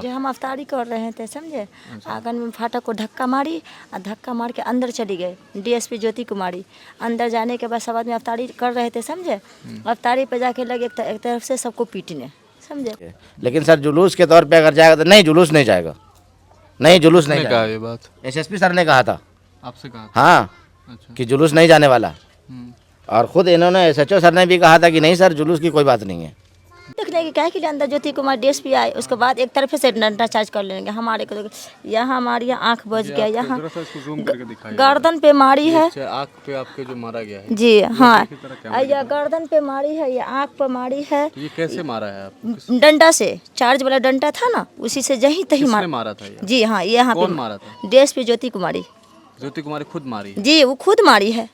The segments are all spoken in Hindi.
जो हम अफ्तारी कर रहे थे समझे, आंगन में फाटक को धक्का मारी और धक्का मार के अंदर चली गए। डीएसपी ज्योति कुमारी अंदर जाने के बाद सब आदमी अफ्तारी कर रहे थे समझे, अफ्तारी पे जाके लगे एक तरफ से सबको पीटने समझे। लेकिन सर जुलूस के तौर पे अगर जाएगा तो नहीं, जुलूस नहीं जाएगा, नहीं जुलूस नहीं कहा ये बात? एसएसपी सर ने कहा था। आपसे कहा? हाँ, अच्छा। कि जुलूस नहीं जाने वाला। और खुद इन्होंने एसएचओ सर ने भी कहा था कि नहीं सर जुलूस की कोई बात नहीं है। देखने की कहे के लिए अंदर ज्योति कुमार डीएसपी आए, उसके बाद एक तरफ से डंडा चार्ज कर लेंगे हमारे को। यहाँ हमारी आँख बज गया, यहाँ गर्दन पे मारी है, आँख पे आपके जो मारा गया है जी हाँ, यह गर्दन पे मारी है, ये आँख पे मारी है। तो ये कैसे मारा है आपको? डंडा से, चार्ज वाला डंडा था ना, उसी से जहीं तहीं मारा था ये? जी हाँ, यहाँ कौन पे मारा था? डीएसपी ज्योति कुमारी। ज्योति कुमारी खुद मारी है? जी वो खुद मारी है।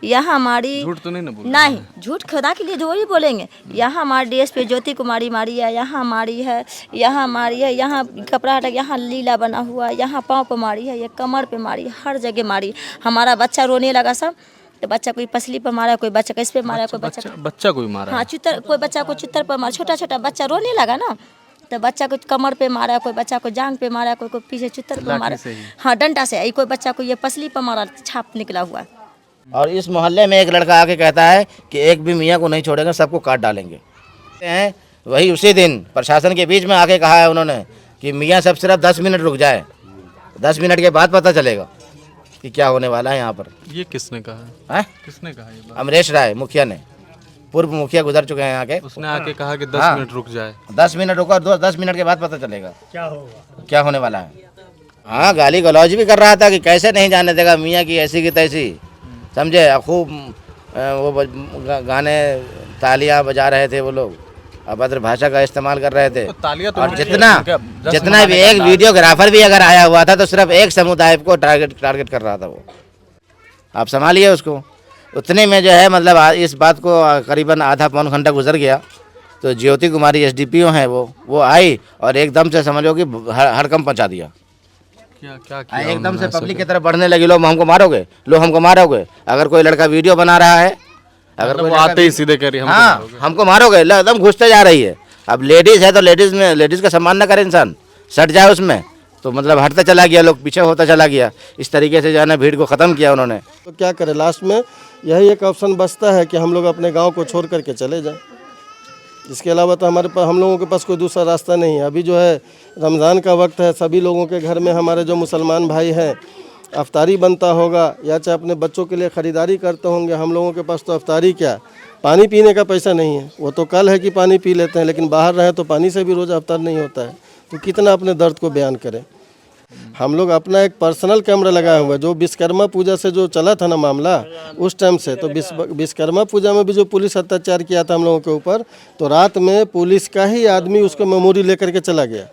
यहाँ हमारी झूठ तो नहीं ना बोल? नहीं, झूठ खुदा के लिए जो ही बोलेंगे। यहाँ हमारी डीएसपी ज्योति कुमारी मारी है, यहाँ मारी है, यहाँ मारी है, यहाँ कपड़ा हटा, यहाँ लीला बना हुआ, यहाँ पाँव पे मारी है, ये कमर पे मारी, हर जगह मारी। हमारा बच्चा रोने लगा सब, तो बच्चा कोई पसली पर मारा, कोई बच्चा किस पे मारा, कोई बच्चा कोई मारा? हाँ चित्तर, कोई बच्चा को चित्तर पर मारा, छोटा छोटा बच्चा रोने लगा ना, तो बच्चा को कमर पे मारा, कोई बच्चा को जांग पे मारा, कोई को पीछे चित्तर पे मारा, हाँ डंडा से। कोई बच्चा को ये पसली पर मारा, छाप निकला हुआ। और इस मोहल्ले में एक लड़का आके कहता है कि एक भी मियाँ को नहीं छोड़ेंगे, सबको काट डालेंगे हैं। वही उसी दिन प्रशासन के बीच में आके कहा है उन्होंने कि मियाँ सब सिर्फ 10 मिनट रुक जाए, 10 मिनट के बाद पता चलेगा कि क्या होने वाला है यहाँ पर। ये किसने कहा है? किसने कहा ये बात? अमरेश राय मुखिया ने, पूर्व मुखिया गुजर चुके हैं यहाँ के, उसने आके कहा कि 10 मिनट रुक जाए। 10 मिनट रुको, 10 मिनट के बाद पता चलेगा क्या होगा, क्या होने वाला है। हाँ, गाली गलौज भी कर रहा था कि कैसे नहीं जाने देगा मियाँ की ऐसी की तैसी, समझे। खूब वो गाने तालियां बजा रहे थे वो लोग, अभद्र भाषा का इस्तेमाल कर रहे थे। तो और जितना भी एक वीडियोग्राफर भी अगर आया हुआ था तो सिर्फ एक समुदाय को टारगेट कर रहा था वो। आप संभालिए उसको। उतने में जो है मतलब इस बात को करीबन आधा पौन घंटा गुजर गया तो ज्योति कुमारी एसडीपीओ हैं वो आई और एकदम से समझो कि हड़कंप मचा दिया। क्या किया? एकदम से पब्लिक की तरफ बढ़ने लगी, लो हमको मारोगे, लो हमको मारोगे। अगर कोई लड़का वीडियो बना रहा है, अगर कोई आते ही सीधे कह रही है हाँ हमको मारोगे, एकदम घुसते जा रही है। अब लेडीज है तो लेडीज का सम्मान न करे इंसान, सट जाए उसमें, तो मतलब हटता चला गया, लोग पीछे होता चला गया। इस तरीके से जो है ना भीड़ को ख़त्म किया उन्होंने। तो क्या करें, लास्ट में यही एक ऑप्शन बचता है कि हम लोग अपने गाँव को छोड़ करके चले जाएँ। इसके अलावा तो हम लोगों के पास कोई दूसरा रास्ता नहीं है। अभी जो है रमज़ान का वक्त है, सभी लोगों के घर में हमारे जो मुसलमान भाई हैं अफ्तारी बनता होगा या चाहे अपने बच्चों के लिए ख़रीदारी करते होंगे। हम लोगों के पास तो अफ्तारी क्या, पानी पीने का पैसा नहीं है। वो तो कल है कि पानी पी लेते हैं, लेकिन बाहर रहे तो पानी से भी रोज़ अफ्तार नहीं होता है। तो कितना अपने दर्द को बयान करें। हम लोग अपना एक पर्सनल कैमरा लगाया हुआ है। जो विश्वकर्मा पूजा से जो चला था ना मामला उस टाइम से, तो विश्वकर्मा पूजा में भी जो पुलिस अत्याचार किया था हम लोगों के ऊपर, तो रात में पुलिस का ही आदमी उसको मेमोरी लेकर के चला गया,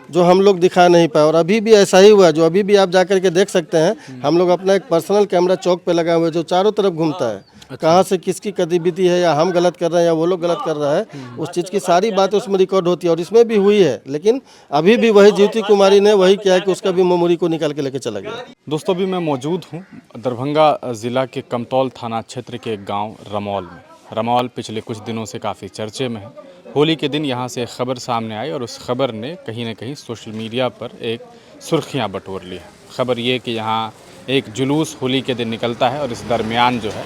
जो हम लोग दिखा नहीं पाए। और अभी भी ऐसा ही हुआ, जो अभी भी आप जाकर के देख सकते हैं। हम लोग अपना एक पर्सनल कैमरा चौक पे लगा हुआ है जो चारों तरफ घूमता है। कहाँ से किसकी गतिविधि है, या हम गलत कर रहे हैं या वो लोग गलत कर रहा है, उस चीज़ की सारी बातें उसमें रिकॉर्ड होती है। और इसमें भी हुई है, लेकिन अभी भी वही ज्योति कुमारी ने वही किया कि उसका भी मेमोरी को निकाल के लेके चला गया। दोस्तों अभी मैं मौजूद हूँ दरभंगा ज़िला के कमतौल थाना क्षेत्र के एक गाँव रमौल में। रमौल पिछले कुछ दिनों से काफ़ी चर्चे में है। होली के दिन यहाँ से एक खबर सामने आई और उस खबर ने कहीं ना कहीं सोशल मीडिया पर एक सुर्खियाँ बटोर ली है। खबर ये कि यहाँ एक जुलूस होली के दिन निकलता है और इस दरमियान जो है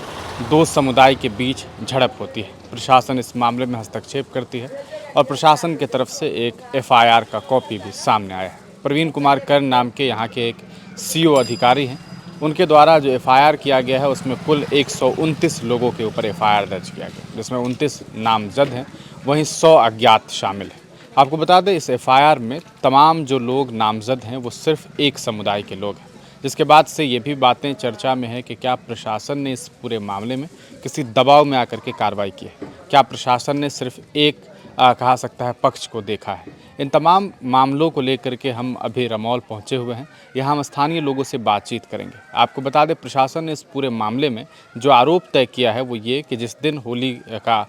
दो समुदाय के बीच झड़प होती है। प्रशासन इस मामले में हस्तक्षेप करती है और प्रशासन की तरफ से एक एफआईआर का कॉपी भी सामने आया है। प्रवीण कुमार कर्ण नाम के यहाँ के एक सीओ अधिकारी हैं, उनके द्वारा जो एफआईआर किया गया है उसमें कुल 129 लोगों के ऊपर एफआईआर दर्ज किया गया, जिसमें 29 नामजद हैं, वहीं 100 अज्ञात शामिल हैं। आपको बता दें इस एफआईआर में तमाम जो लोग नामजद हैं वो सिर्फ एक समुदाय के लोग हैं, जिसके बाद से ये भी बातें चर्चा में है कि क्या प्रशासन ने इस पूरे मामले में किसी दबाव में आकर के कार्रवाई की है, क्या प्रशासन ने सिर्फ एक कहा सकता है पक्ष को देखा है। इन तमाम मामलों को लेकर के हम अभी रमौल पहुंचे हुए हैं। यहाँ हम स्थानीय लोगों से बातचीत करेंगे। आपको बता दें प्रशासन ने इस पूरे मामले में जो आरोप तय किया है वो ये कि जिस दिन होली का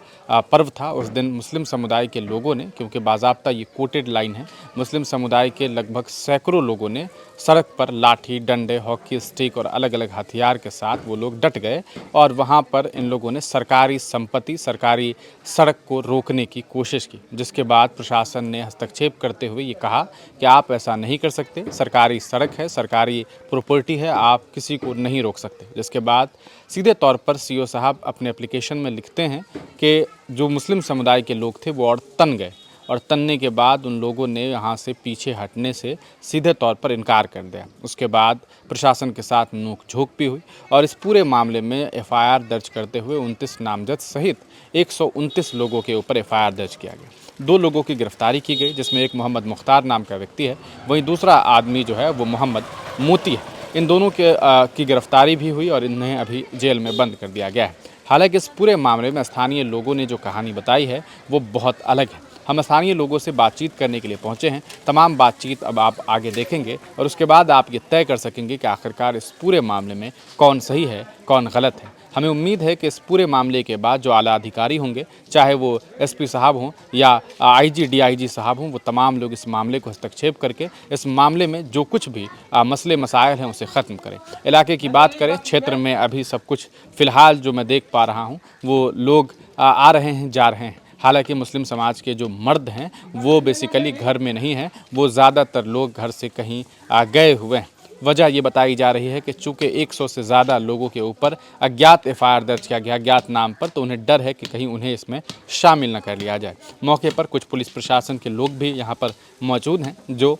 पर्व था उस दिन मुस्लिम समुदाय के लोगों ने, क्योंकि बाज़ाब्ता ये कोटेड लाइन है, मुस्लिम समुदाय के लगभग सैकड़ों लोगों ने सड़क पर लाठी, डंडे, हॉकी स्टिक और अलग अलग हथियार के साथ वो लोग डट गए और वहाँ पर इन लोगों ने सरकारी संपत्ति, सरकारी सड़क को रोकने की कोशिश की, जिसके बाद प्रशासन ने हस्तक्षेप हस्तक्षेप करते हुए ये कहा कि आप ऐसा नहीं कर सकते, सरकारी सड़क है, सरकारी प्रॉपर्टी है, आप किसी को नहीं रोक सकते। जिसके बाद सीधे तौर पर सीओ साहब अपने एप्लीकेशन में लिखते हैं कि जो मुस्लिम समुदाय के लोग थे वो और तन गए, और तनने के बाद उन लोगों ने यहाँ से पीछे हटने से सीधे तौर पर इनकार कर दिया। उसके बाद प्रशासन के साथ नोक-झोंक भी हुई और इस पूरे मामले में एफआईआर दर्ज करते हुए 29 नामजद सहित 129 लोगों के ऊपर एफआईआर दर्ज किया गया। 2 लोगों की गिरफ्तारी की गई, जिसमें एक मोहम्मद मुख्तार नाम का व्यक्ति है, वहीं दूसरा आदमी जो है वो मोहम्मद मोती है। इन दोनों की गिरफ्तारी भी हुई और इन्हें अभी जेल में बंद कर दिया गया है। हालांकि इस पूरे मामले में स्थानीय लोगों ने जो कहानी बताई है वो बहुत अलग है। हम स्थानीय लोगों से बातचीत करने के लिए पहुंचे हैं। तमाम बातचीत अब आप आगे देखेंगे और उसके बाद आप ये तय कर सकेंगे कि आखिरकार इस पूरे मामले में कौन सही है, कौन गलत है। हमें उम्मीद है कि इस पूरे मामले के बाद जो आला अधिकारी होंगे, चाहे वो एसपी साहब हों या आईजी डीआईजी साहब हों, वो तमाम लोग इस मामले को हस्तक्षेप करके इस मामले में जो कुछ भी मसले मसाइल हैं उसे ख़त्म करें। इलाके की बात करें, क्षेत्र में अभी सब कुछ फ़िलहाल जो मैं देख पा रहा हूँ वो लोग आ रहे हैं, जा रहे हैं। हालांकि मुस्लिम समाज के जो मर्द हैं वो बेसिकली घर में नहीं हैं, वो ज़्यादातर लोग घर से कहीं गए हुए हैं। वजह ये बताई जा रही है कि चूँकि 100 से ज़्यादा लोगों के ऊपर अज्ञात एफआईआर दर्ज किया गया, अज्ञात नाम पर, तो उन्हें डर है कि कहीं उन्हें इसमें शामिल न कर लिया जाए। मौके पर कुछ पुलिस प्रशासन के लोग भी यहाँ पर मौजूद हैं जो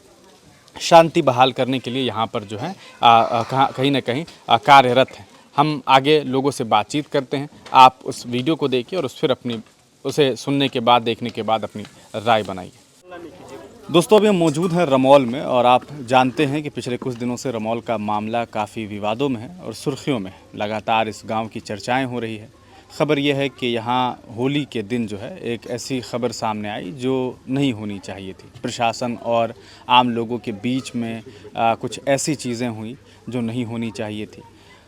शांति बहाल करने के लिए यहाँ पर जो है कहीं ना कहीं कार्यरत हैं। हम आगे लोगों से बातचीत करते हैं। आप उस वीडियो को देखिए और उसे सुनने के बाद, देखने के बाद अपनी राय बनाइए। दोस्तों, अभी हम मौजूद हैं रमौल में और आप जानते हैं कि पिछले कुछ दिनों से रमौल का मामला काफ़ी विवादों में है और सुर्खियों में है। लगातार इस गांव की चर्चाएं हो रही है। खबर यह है कि यहाँ होली के दिन जो है एक ऐसी खबर सामने आई जो नहीं होनी चाहिए थी। प्रशासन और आम लोगों के बीच में कुछ ऐसी चीज़ें हुई जो नहीं होनी चाहिए थी।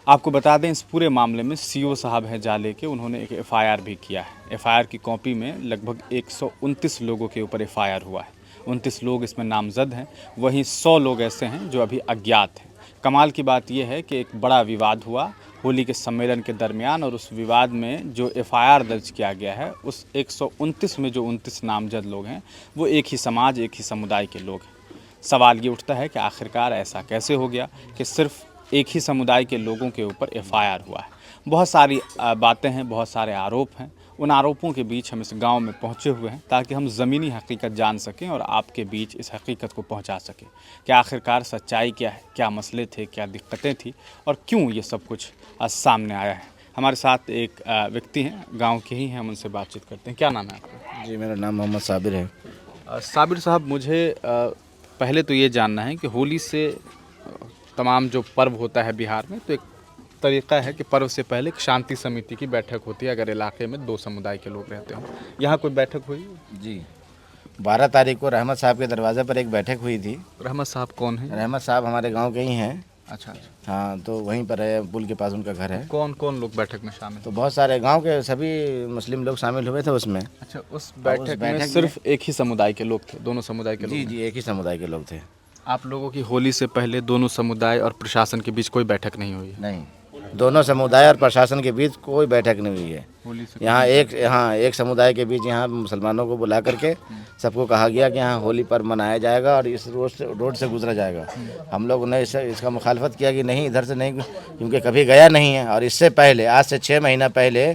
आपको बता दें, इस पूरे मामले में सीओ साहब हैं जाले के, उन्होंने एक एफआईआर भी किया है। एफआईआर की कॉपी में लगभग 129 लोगों के ऊपर एफआईआर हुआ है। 29 लोग इसमें नामजद हैं, वहीं 100 लोग ऐसे हैं जो अभी अज्ञात हैं। कमाल की बात यह है कि एक बड़ा विवाद हुआ होली के सम्मेलन के दरमियान, और उस विवाद में जो एफआईआर दर्ज किया गया है उस 129 में जो 29 नामजद लोग हैं वो एक ही समाज, एक ही समुदाय के लोग हैं। सवाल ये उठता है कि आखिरकार ऐसा कैसे हो गया कि सिर्फ एक ही समुदाय के लोगों के ऊपर एफआईआर हुआ है। बहुत सारी बातें हैं, बहुत सारे आरोप हैं। उन आरोपों के बीच हम इस गांव में पहुंचे हुए हैं ताकि हम ज़मीनी हकीकत जान सकें और आपके बीच इस हकीकत को पहुंचा सकें कि आखिरकार सच्चाई क्या है, क्या मसले थे, क्या दिक्कतें थी और क्यों ये सब कुछ सामने आया है। हमारे साथ एक व्यक्ति हैं, गाँव के ही हैं, हम उनसे बातचीत करते हैं। क्या नाम है आपका? जी, मेरा नाम मोहम्मद साबिर है। साबिर साहब, मुझे पहले तो ये जानना है कि होली से तमाम जो पर्व होता है बिहार में, तो एक तरीक़ा है कि पर्व से पहले एक शांति समिति की बैठक होती है अगर इलाके में 2 समुदाय के लोग रहते हों। यहाँ कोई बैठक हुई? जी, 12 तारीख को रहमत साहब के दरवाजे पर एक बैठक हुई थी। रहमत साहब कौन है? रहमत साहब हमारे गांव के ही हैं। अच्छा। हाँ, तो वहीं पर है, पुल के पास उनका घर है। कौन कौन लोग बैठक में शामिल? तो बहुत सारे गांव के सभी मुस्लिम लोग शामिल हुए थे उसमें। अच्छा, उस बैठक में सिर्फ एक ही समुदाय के लोग थे? दोनों समुदाय के लोग? जी, एक ही समुदाय के लोग थे। आप लोगों की होली से पहले दोनों समुदाय और प्रशासन के बीच कोई बैठक नहीं हुई? नहीं, दोनों समुदाय और प्रशासन के बीच कोई बैठक नहीं हुई है। होली से यहाँ एक समुदाय के बीच यहाँ मुसलमानों को बुला करके सबको कहा गया कि यहाँ होली पर्व मनाया जाएगा और इस रोड से गुजरा जाएगा। हम लोगों ने इसका मुखालफत किया कि नहीं, इधर से नहीं, क्योंकि कभी गया नहीं है। और इससे पहले, आज से 6 महीना पहले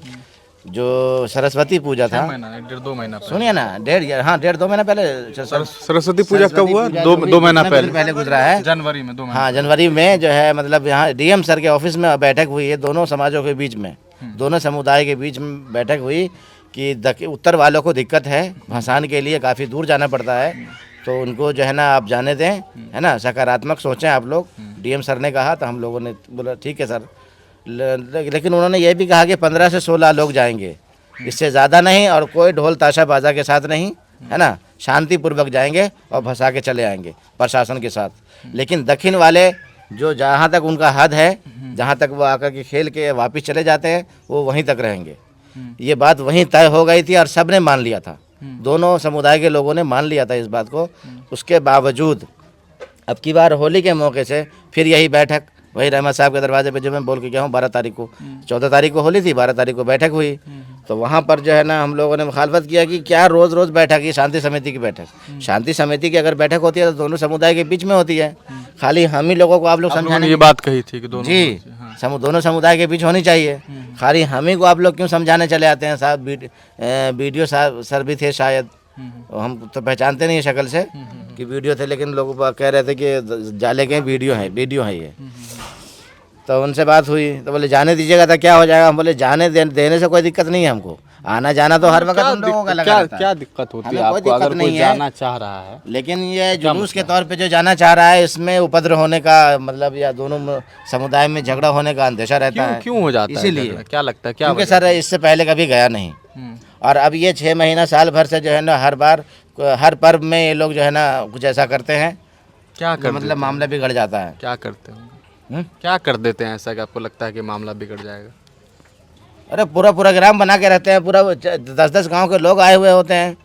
जो सरस्वती पूजा था, 1.5 महीना पहले, सुनिए ना, 1.5-2 महीना पहले सरस्वती पूजा कब हुआ? 2 महीना पहले गुजरा है, जनवरी में। 2 महीना। हाँ, जनवरी में जो है, मतलब यहाँ डीएम सर के ऑफिस में बैठक हुई है दोनों समाजों के बीच में, दोनों समुदाय के बीच में बैठक हुई कि उत्तर वालों को दिक्कत है, भसान के लिए काफ़ी दूर जाना पड़ता है, तो उनको जो है ना आप जाने दें, है ना, सकारात्मक सोचें आप लोग। डीएम सर ने कहा, तो हम लोगों ने बोला ठीक है सर। लेकिन उन्होंने ये भी कहा कि 15 से 16 लोग जाएंगे, इससे ज़्यादा नहीं, और कोई ढोल ताशा बाजा के साथ नहीं, है ना, शांतिपूर्वक जाएंगे और भसा के चले आएंगे प्रशासन के साथ। लेकिन दक्षिण वाले जो जहाँ तक उनका हद है, जहाँ तक वो आकर के खेल के वापस चले जाते हैं, वो वहीं तक रहेंगे। ये बात वहीं तय हो गई थी और सब ने मान लिया था, दोनों समुदाय के लोगों ने मान लिया था इस बात को। उसके बावजूद अब की बार होली के मौके से फिर यही बैठक वही रहमत साहब के दरवाजे पे, जो मैं बोल के गया हूँ, 12 तारीख को, 14 तारीख को होली थी, 12 तारीख को बैठक हुई। तो वहाँ पर जो है ना हम लोगों ने मुखालफत किया कि क्या रोज़ रोज़ बैठक, ये शांति समिति की बैठक, शांति समिति की अगर बैठक होती है तो दोनों समुदाय के बीच में होती है। खाली हम ही लोगों को आप लोग आप लोगों समझाने ने ये बात कही थी कि दोनों जी दोनों समुदाय के बीच होनी चाहिए। खाली हम ही को आप लोग क्यों समझाने चले आते हैं? साहब वीडियो सर भी थे शायद, हम तो पहचानते नहीं है शक्ल से कि वीडियो थे, लेकिन लोग कह रहे थे कि जाले के वीडियो है ये। तो उनसे बात हुई तो बोले जाने दीजिएगा तो क्या हो जाएगा। हम बोले जाने देने से कोई दिक्कत नहीं है हमको, आना जाना तो हर वक्त उन लोगों का लगा रहता है। क्या दिक्कत होती है हमें कोई आपको अगर दिक्कत कोई नहीं है, जाना चाह रहा है? लेकिन ये जुलूस के तौर पे जो जाना चाह रहा है इसमें उपद्रव होने का मतलब या दोनों समुदाय में झगड़ा होने का अंदेशा रहता है। क्यों हो जाता है इसीलिए झगड़ा? क्या लगता है क्या क्योंकि सर इससे पहले कभी गया नहीं, और अब ये 6 महीना साल भर से जो है ना हर बार हर पर्व में ये लोग जो है ना कुछ ऐसा करते हैं, क्या तो कर मतलब मामला बिगड़ जाता है। क्या करते हैं, क्या कर देते हैं ऐसा कि आपको लगता है कि मामला बिगड़ जाएगा? अरे पूरा प्रोग्राम बना के रहते हैं, पूरा 10-10 गांव के लोग आए हुए होते हैं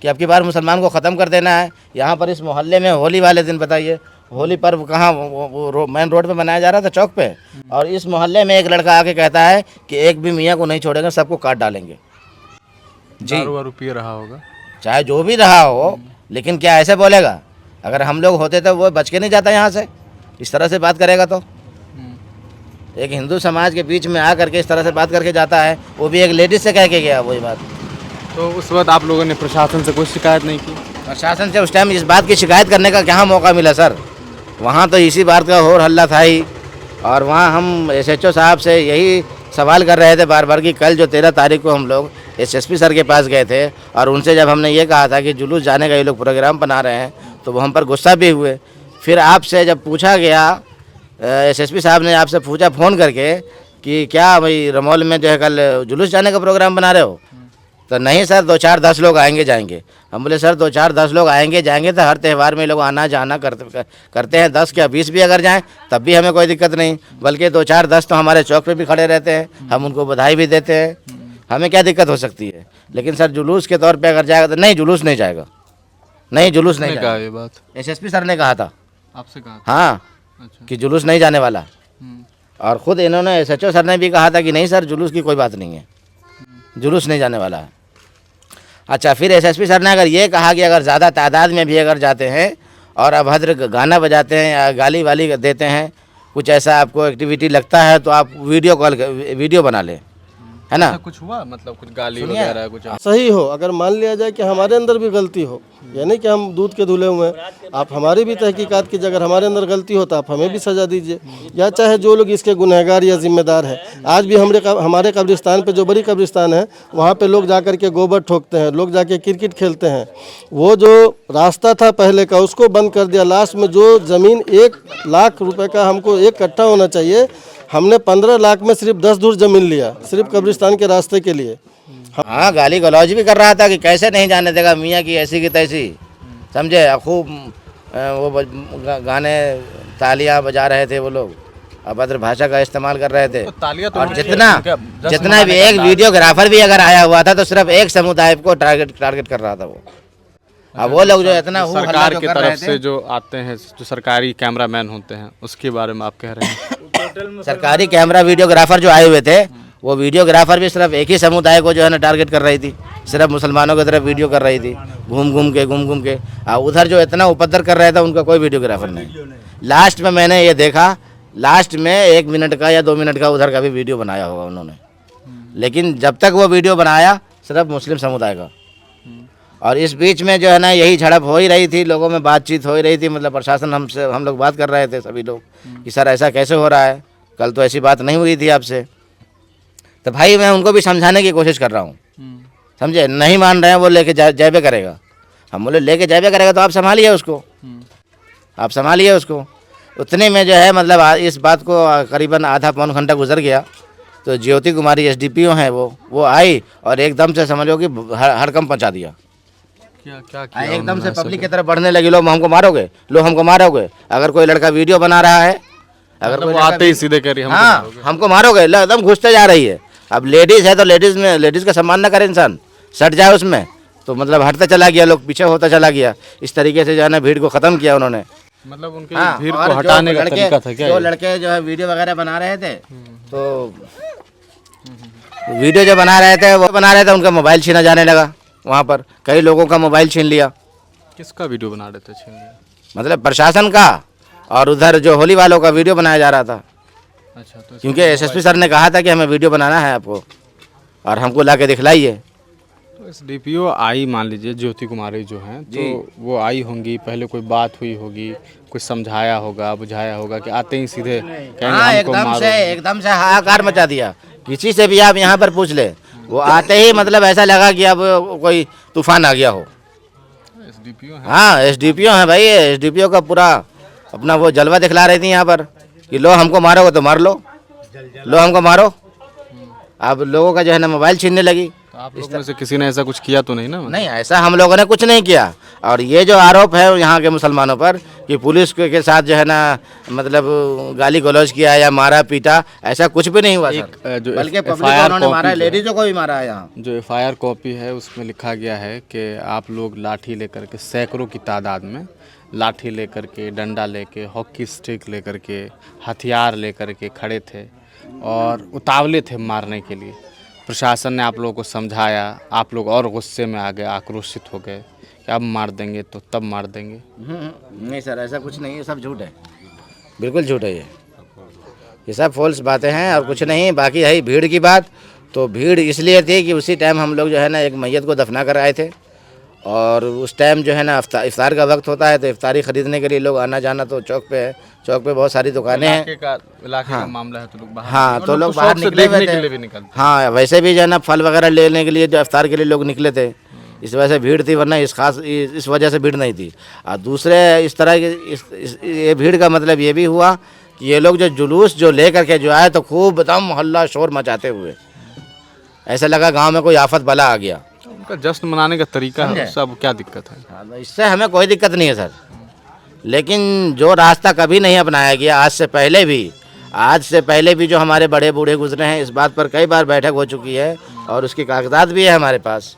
कि अब की बार मुसलमान को ख़त्म कर देना है। यहाँ पर इस मोहल्ले में होली वाले दिन बताइए, होली पर्व कहाँ मेन रोड पे मनाया जा रहा था चौक पे, और इस मोहल्ले में एक लड़का आके कहता है कि एक भी मियाँ को नहीं छोड़ेंगे, सबको काट डालेंगे। जी दारू वारू पी रहा होगा? चाहे जो भी रहा हो, लेकिन क्या ऐसे बोलेगा? अगर हम लोग होते तो वो बच के नहीं जाता यहाँ से, इस तरह से बात करेगा तो। एक हिंदू समाज के बीच में आकर के इस तरह से बात करके जाता है, वो भी एक लेडीज से कह के गया वही बात। तो उस वक्त आप लोगों ने प्रशासन से कोई शिकायत नहीं की? प्रशासन से उस टाइम इस बात की शिकायत करने का कहाँ मौका मिला सर? वहाँ तो इसी बात का होर हल्ला था ही, और वहाँ हम SHO साहब से यही सवाल कर रहे थे बार बार कि कल जो 13 तारीख को हम लोग SSP सर के पास गए थे, और उनसे जब हमने ये कहा था कि जुलूस जाने का ये लोग प्रोग्राम बना रहे हैं, तो वो हम पर गुस्सा भी हुए। फिर आपसे जब पूछा गया, SSP साहब ने आपसे पूछा फ़ोन करके कि क्या भाई रमौल में जो है कल जुलूस जाने का प्रोग्राम बना रहे हो? तो नहीं सर, 2-4-10 लोग आएंगे जाएंगे। हम बोले सर 2-4-10 लोग आएंगे जाएंगे तो हर त्यौहार में लोग आना जाना करते हैं, 10 क्या 20 भी अगर जाएं तब भी हमें कोई दिक्कत नहीं, बल्कि 2-4-10 तो हमारे चौक पे भी खड़े रहते हैं, हम उनको बधाई भी देते हैं, हमें क्या दिक्कत हो सकती है। लेकिन सर जुलूस के तौर पे अगर जाएगा तो नहीं, जुलूस नहीं जाएगा, नहीं जुलूस नहीं कहा जाएगा। ये बात SSP सर ने कहा था आपसे? कहा हाँ अच्छा। कि जुलूस नहीं जाने वाला, और ख़ुद इन्होंने SHO सर ने भी कहा था कि नहीं सर जुलूस की कोई बात नहीं है, जुलूस नहीं जाने वाला है। अच्छा, फिर SSP सर ने अगर ये कहा कि अगर ज़्यादा तादाद में भी अगर जाते हैं और अभद्र गाना बजाते हैं या गाली वाली देते हैं, कुछ ऐसा आपको एक्टिविटी लगता है तो आप वीडियो बना लें, है ना। कुछ हुआ मतलब कुछ गाली वगैरह कुछ? सही हो, अगर मान लिया जाए कि हमारे अंदर भी गलती हो, यानी कि हम दूध के धुले हुए हैं, आप हमारी भी तहकीकात कीजिए, अगर हमारे अंदर गलती हो तो आप हमें भी सज़ा दीजिए, या चाहे जो लोग इसके गुनहगार या जिम्मेदार हैं। आज भी हमारे कब्रिस्तान पे जो बड़ी कब्रिस्तान है वहाँ पे लोग जाकर के गोबर ठोकते हैं, लोग जाके क्रिकेट खेलते हैं। वो जो रास्ता था पहले का उसको बंद कर दिया। लास्ट में जो ज़मीन 1 लाख रुपए का हमको 1 कट्ठा होना चाहिए, हमने 15 लाख में सिर्फ 10 धुर ज़मीन लिया, सिर्फ कब्रिस्तान के रास्ते के लिए। हाँ, गाली गलौज भी कर रहा था कि कैसे नहीं जाने देगा मियाँ की ऐसी की तैसी, समझे। खूब वो गाने तालियां बजा रहे थे वो लोग, अभद्र भाषा का इस्तेमाल कर रहे थे। तो तालियां तो और होनी जितना चाहिए, उनका जश्न जितना भी मनाने का एक वीडियोग्राफर भी अगर आया हुआ था तो सिर्फ एक समुदाय को टारगेट कर रहा था वो। अब वो लोग जो इतना हू हल्ला सरकार जो की कर तरफ रहे से थे, जो आते हैं, जो सरकारी कैमरामैन होते हैं, उसके बारे में आप कह रहे हैं? सरकारी कैमरा वीडियोग्राफर जो आए हुए थे, वो वीडियोग्राफर भी सिर्फ एक ही समुदाय को जो है ना टारगेट कर रही थी, सिर्फ मुसलमानों की तरफ वीडियो कर रही थी, घूम घूम के। उधर जो इतना उपद्रव कर रहा था उनका कोई वीडियोग्राफर नहीं। लास्ट में मैंने ये देखा, लास्ट में 1 मिनट का या 2 मिनट का उधर का भी वीडियो बनाया होगा उन्होंने, लेकिन जब तक वो वीडियो बनाया सिर्फ मुस्लिम समुदाय का। और इस बीच में जो है ना यही झड़प हो ही रही थी, लोगों में बातचीत हो ही रही थी, मतलब प्रशासन हम लोग बात कर रहे थे सभी लोग कि सर ऐसा कैसे हो रहा है, कल तो ऐसी बात नहीं हुई थी आपसे। तो भाई मैं उनको भी समझाने की कोशिश कर रहा हूँ, समझे। नहीं मान रहे हैं, वो लेके जाबे करेगा। हम बोले लेके जाबे करेगा तो आप संभालिए उसको, आप संभालिए उसको। उतने में जो है मतलब इस बात को करीबन आधा पौन घंटा गुजर गया, तो ज्योति कुमारी SDPO हैं वो आई और एकदम से समझो कि हड़कंप मचा दिया। क्या किया एकदम से पब्लिक की तरफ बढ़ने लगी, लो हमको मारोगे, लो हमको मारोगे। अगर कोई लड़का वीडियो बना रहा है, अगर कोई वो आते ही सीधे कह रही है हाँ हमको मारोगे, एकदम घुसते जा रही है। अब लेडीज़ है तो लेडीज़ का सम्मान न करे इंसान, सट जाए उसमें, तो मतलब हटता चला गया, लोग पीछे होता चला गया। इस तरीके से जो है ना भीड़ को ख़त्म किया उन्होंने। मतलब उनके हाँ, भीड़ और को हटाने का तरीका था क्या? जो लड़के जो है वीडियो वगैरह बना रहे थे, तो वीडियो जो बना रहे थे उनका मोबाइल छीना जाने लगा। वहाँ पर कई लोगों का मोबाइल छीन लिया, किसका वीडियो बना रहे थे, छीन लिया? मतलब प्रशासन का, और उधर जो होली वालों का वीडियो बनाया जा रहा था। अच्छा, तो क्योंकि एसएसपी सर ने कहा था कि हमें वीडियो बनाना है आपको और हमको ला के दिखलाइए। तो एसडीपीओ आई, मान लीजिए ज्योति कुमारी जो हैं, तो वो आई होंगी, पहले कोई बात हुई होगी, कुछ समझाया होगा, बुझाया होगा, कि आते ही सीधे कहेंगे हाँ, हमको मारो? एकदम से हाहाकार मचा दिया। किसी से भी आप यहाँ पर पूछ ले, वो आते ही मतलब ऐसा लगा कि अब कोई तूफान आ गया हो। एसडीपीओ है? हाँ, एसडीपीओ है भाई, एसडीपीओ का पूरा अपना वो जलवा दिखला रही थी यहाँ पर कि लो हमको मारोगे तो मार लो, लो हमको मारो। अब लोगों का जो है ना मोबाइल छीनने लगी। तो आप लोग में से किसी ने ऐसा कुछ किया तो नहीं ना? नहीं, ऐसा हम लोगों ने कुछ नहीं किया। और ये जो आरोप है यहाँ के मुसलमानों पर कि पुलिस के साथ जो है ना मतलब गाली गलौज किया या मारा पीटा, ऐसा कुछ भी नहीं हुआ सर। जो बल्कि पब्लिक FIR को उन्होंने मारा है, कॉपी जो है, लेडीजों को भी मारा है यहाँ। जो FIR कॉपी है उसमें लिखा गया है कि आप लोग लाठी लेकर के, सैकड़ों की तादाद में लाठी लेकर के, डंडा लेके, हॉकी स्टिक लेकर के, हथियार लेकर के खड़े थे और उतावले थे मारने के लिए। प्रशासन ने आप लोगों को समझाया, आप लोग और गुस्से में आ गए, आक्रोशित हो गए कि अब मार देंगे तो तब मार देंगे। नहीं सर, ऐसा कुछ नहीं है, सब झूठ है, बिल्कुल झूठ है ये सब फॉल्स बातें हैं और कुछ नहीं। बाकी है भीड़ की बात, तो भीड़ इसलिए थी कि उसी टाइम हम लोग जो है ना एक मैयत को दफना कर आए थे और उस टाइम जो है ना इफ्तार का वक्त होता है, तो इफ्तारी ख़रीदने के लिए लोग आना जाना, तो चौक पे है, चौक पे बहुत सारी दुकानें हैं। इलाके का मामला है तो लोग बाहर, हाँ, तो लोग बाहर शौक से देखने के लिए भी निकलते। हाँ, वैसे भी जो है ना फल वगैरह लेने के लिए जो इफ्तार के लिए लोग निकले थे, इस वजह से भीड़ थी, वरना इस वजह से भीड़ नहीं थी। और दूसरे इस तरह के ये भीड़ का मतलब ये भी हुआ कि ये लोग जो जुलूस जो ले करके जो आए तो खूब एकदम हल्ला शोर मचाते हुए, ऐसा लगा गांव में कोई आफत बला आ गया। उनका जश्न मनाने का तरीका है, उससे अब क्या दिक्कत है? हाँ, तो इससे हमें कोई दिक्कत नहीं है सर, लेकिन जो रास्ता कभी नहीं अपनाया गया आज से पहले भी जो हमारे बड़े बूढ़े गुजरे हैं, इस बात पर कई बार बैठक हो चुकी है और उसके कागजात भी है हमारे पास,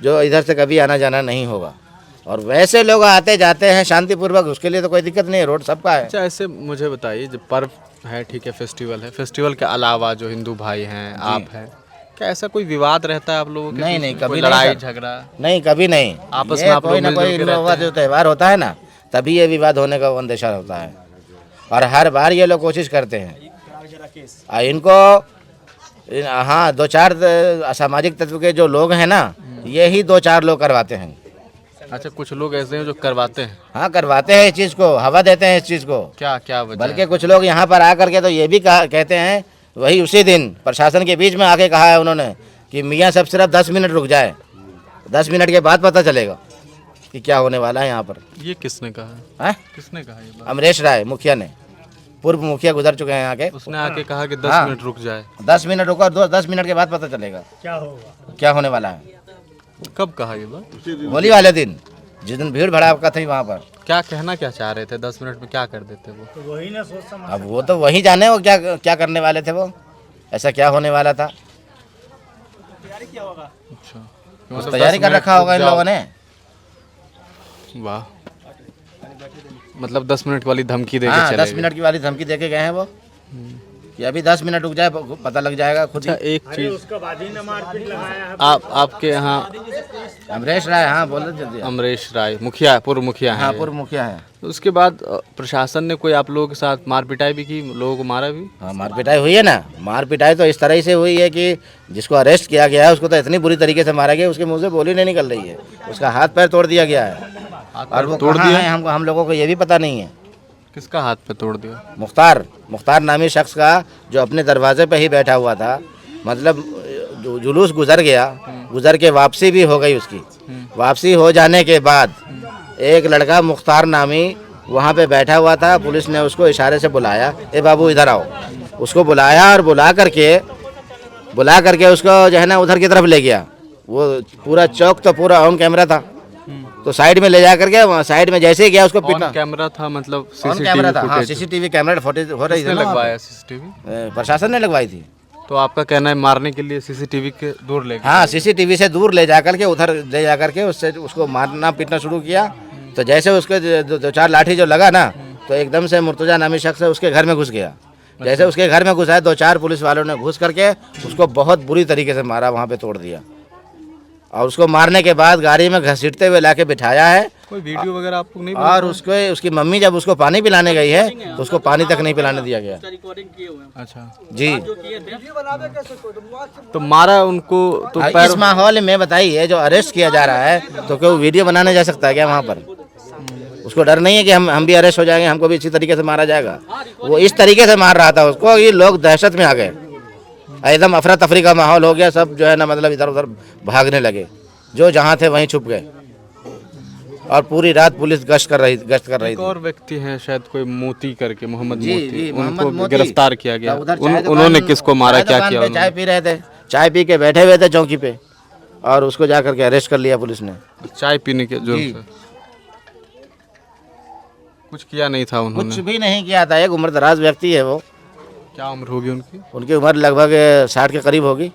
जो इधर से कभी आना जाना नहीं होगा। और वैसे लोग आते जाते हैं शांतिपूर्वक, उसके लिए तो कोई दिक्कत नहीं है, रोड सबका है। अच्छा, ऐसे मुझे बताइए, जब पर्व है, ठीक है, फेस्टिवल है, फेस्टिवल के अलावा जो हिंदू भाई हैं, आप हैं, क्या ऐसा कोई विवाद रहता है आप लोगों के? नहीं, कभी कोई नहीं लड़ाई सर। झगड़ा? नहीं, कभी नहीं। आपस ये में आप कोई लोग ना कोई मिलजुल के इन लोगों का रहते जो त्यौहार होता है ना, तभी ये विवाद होने का अंदेशा होता है और हर बार ये लोग कोशिश करते हैं। इनको हाँ, 2-4 असामाजिक तत्व के जो लोग हैं ना, यही 2-4 लोग करवाते हैं। अच्छा, कुछ लोग ऐसे हैं जो करवाते हैं? हाँ, करवाते हैं, इस चीज़ को हवा देते हैं इस चीज़ को। क्या क्या वजह बल्कि है? कुछ लोग यहाँ पर आ करके तो ये भी कहते हैं, वही उसी दिन प्रशासन के बीच में आके कहा है उन्होंने कि मियाँ सब सिर्फ 10 मिनट रुक जाए, 10 मिनट के बाद पता चलेगा कि क्या होने वाला है यहाँ पर। ये किसने कहा हैं? किसने कहा ये बात? अमरेश राय मुखिया ने, पूर्व मुखिया गुजर चुके हैं यहाँ के। उसने आके कहा कि 10 हाँ। मिनट रुक जाए। 10 मिनट रुको, 10 मिनट के बाद पता चलेगा क्या होने वाला है। कब कहा ये बात? होली वाले दिन, जिस दिन भीड़ भड़ाका थी वहाँ पर। क्या कहना क्या चाह रहे थे? 10 मिनट में क्या कर देते वो? अब वो तो वही जाने वो क्या करने वाले थे, वो ऐसा क्या होने वाला था, अच्छा, कुछ तैयारी कर रखा होगा इन लोगों ने। वाह, मतलब 10 मिनट वाली धमकी दे के हाँ, चले 10 मिनट की वाली धमकी देके गए हैं वो कि अभी 10 मिनट रुक जाए, पता लग जाएगा खुद ही। अच्छा, एक चीज, आपके यहाँ अमरेश राय, हाँ बोल रहे थे, अमरेश राय मुखिया, पूर्व मुखिया हाँ है। पूर्व मुखिया है। तो उसके बाद प्रशासन ने कोई आप लोगों के साथ मार पिटाई भी की, लोगों को मारा भी? हाँ, मार पिटाई हुई है ना। मार पिटाई तो इस तरह से हुई है कि जिसको अरेस्ट किया गया है उसको तो इतनी बुरी तरीके से मारा गया, उसके मुंह से बोली नहीं निकल रही है, उसका हाथ पैर तोड़ दिया गया है। और वो तोड़ कहाँ दिया? है हम लोगों को ये भी पता नहीं है। किसका हाथ पे तोड़ दिया? मुख्तार नामी शख्स का, जो अपने दरवाजे पे ही बैठा हुआ था। मतलब जुलूस गुजर गया, गुजर के वापसी भी हो गई उसकी। वापसी हो जाने के बाद एक लड़का मुख्तार नामी वहाँ पे बैठा हुआ था, पुलिस ने उसको इशारे से बुलाया, ए बाबू इधर आओ। उसको बुलाया और बुला करके उसको जो है ना उधर की तरफ ले गया। वो पूरा चौक तो पूरा ऑन कैमरा था, तो साइड में ले जा करके वहाँ साइड में जैसे ही गया उसको पीटना। कैमरा था, मतलब ऑन कैमरा था, हाँ, सीसीटीवी कैमरा फुटेज हो रही थी ना। लगवाया सीसीटीवी? प्रशासन ने लगवाई थी। तो आपका कहना है मारने के लिए सीसीटीवी के दूर ले गए? हाँ, सीसीटीवी से दूर ले जा करके उधर ले जा करके उससे उसको मारना पीटना शुरू किया। तो जैसे उसके 2-4 लाठी जो लगा ना, तो एकदम से मुर्तजा नामी शख्स उसके घर में घुस गया। जैसे उसके घर में घुसा है, 2-4 पुलिस वालों ने घुस करके उसको बहुत बुरी तरीके से मारा, वहाँ पे तोड़ दिया। और उसको मारने के बाद गाड़ी में घसीटते हुए लाके बिठाया है। कोई वीडियो वगैरह आपको नहीं और उसको उसकी मम्मी जब उसको पानी पिलाने गई है तो उसको पानी तक नहीं पिलाने दिया गया। अच्छा जी। तो मारा उनको तो और इस माहौल में बताइए जो अरेस्ट किया जा रहा है तो क्या वो वीडियो बनाने जा सकता है क्या वहाँ पर? उसको डर नहीं है कि हम भी अरेस्ट हो जाएंगे, हमको भी इसी तरीके से मारा जाएगा? वो इस तरीके से मार रहा था उसको, ये लोग दहशत में आ गए, एकदम अफरा तफरी का माहौल हो गया। सब जो है ना मतलब इधर उधर भागने लगे, जो जहाँ थे वहीं छुप गए। और पूरी रात पुलिस गश्त कर रही एक थी। और व्यक्ति हैं शायद कोई मोती करके, मोहम्मद जी, मोती, जी, मोहम्मद उनको मोती। गिरफ्तार किया गया। उधर चाय दुकान- उन्होंने किसको मारा, चाय क्या दुकान किया पे उन्होंने? चाय पी रहे थे, चाय पी के बैठे हुए थे चौकी पे, और उसको जा करके अरेस्ट कर लिया पुलिस ने। चाय पीने के जुर्म जी। से कुछ किया नहीं था उन्होंने? कुछ भी नहीं किया था। एक उम्रदराज व्यक्ति है वो, क्या उम्र होगी उनकी? उनकी उम्र लगभग 60 के करीब होगी।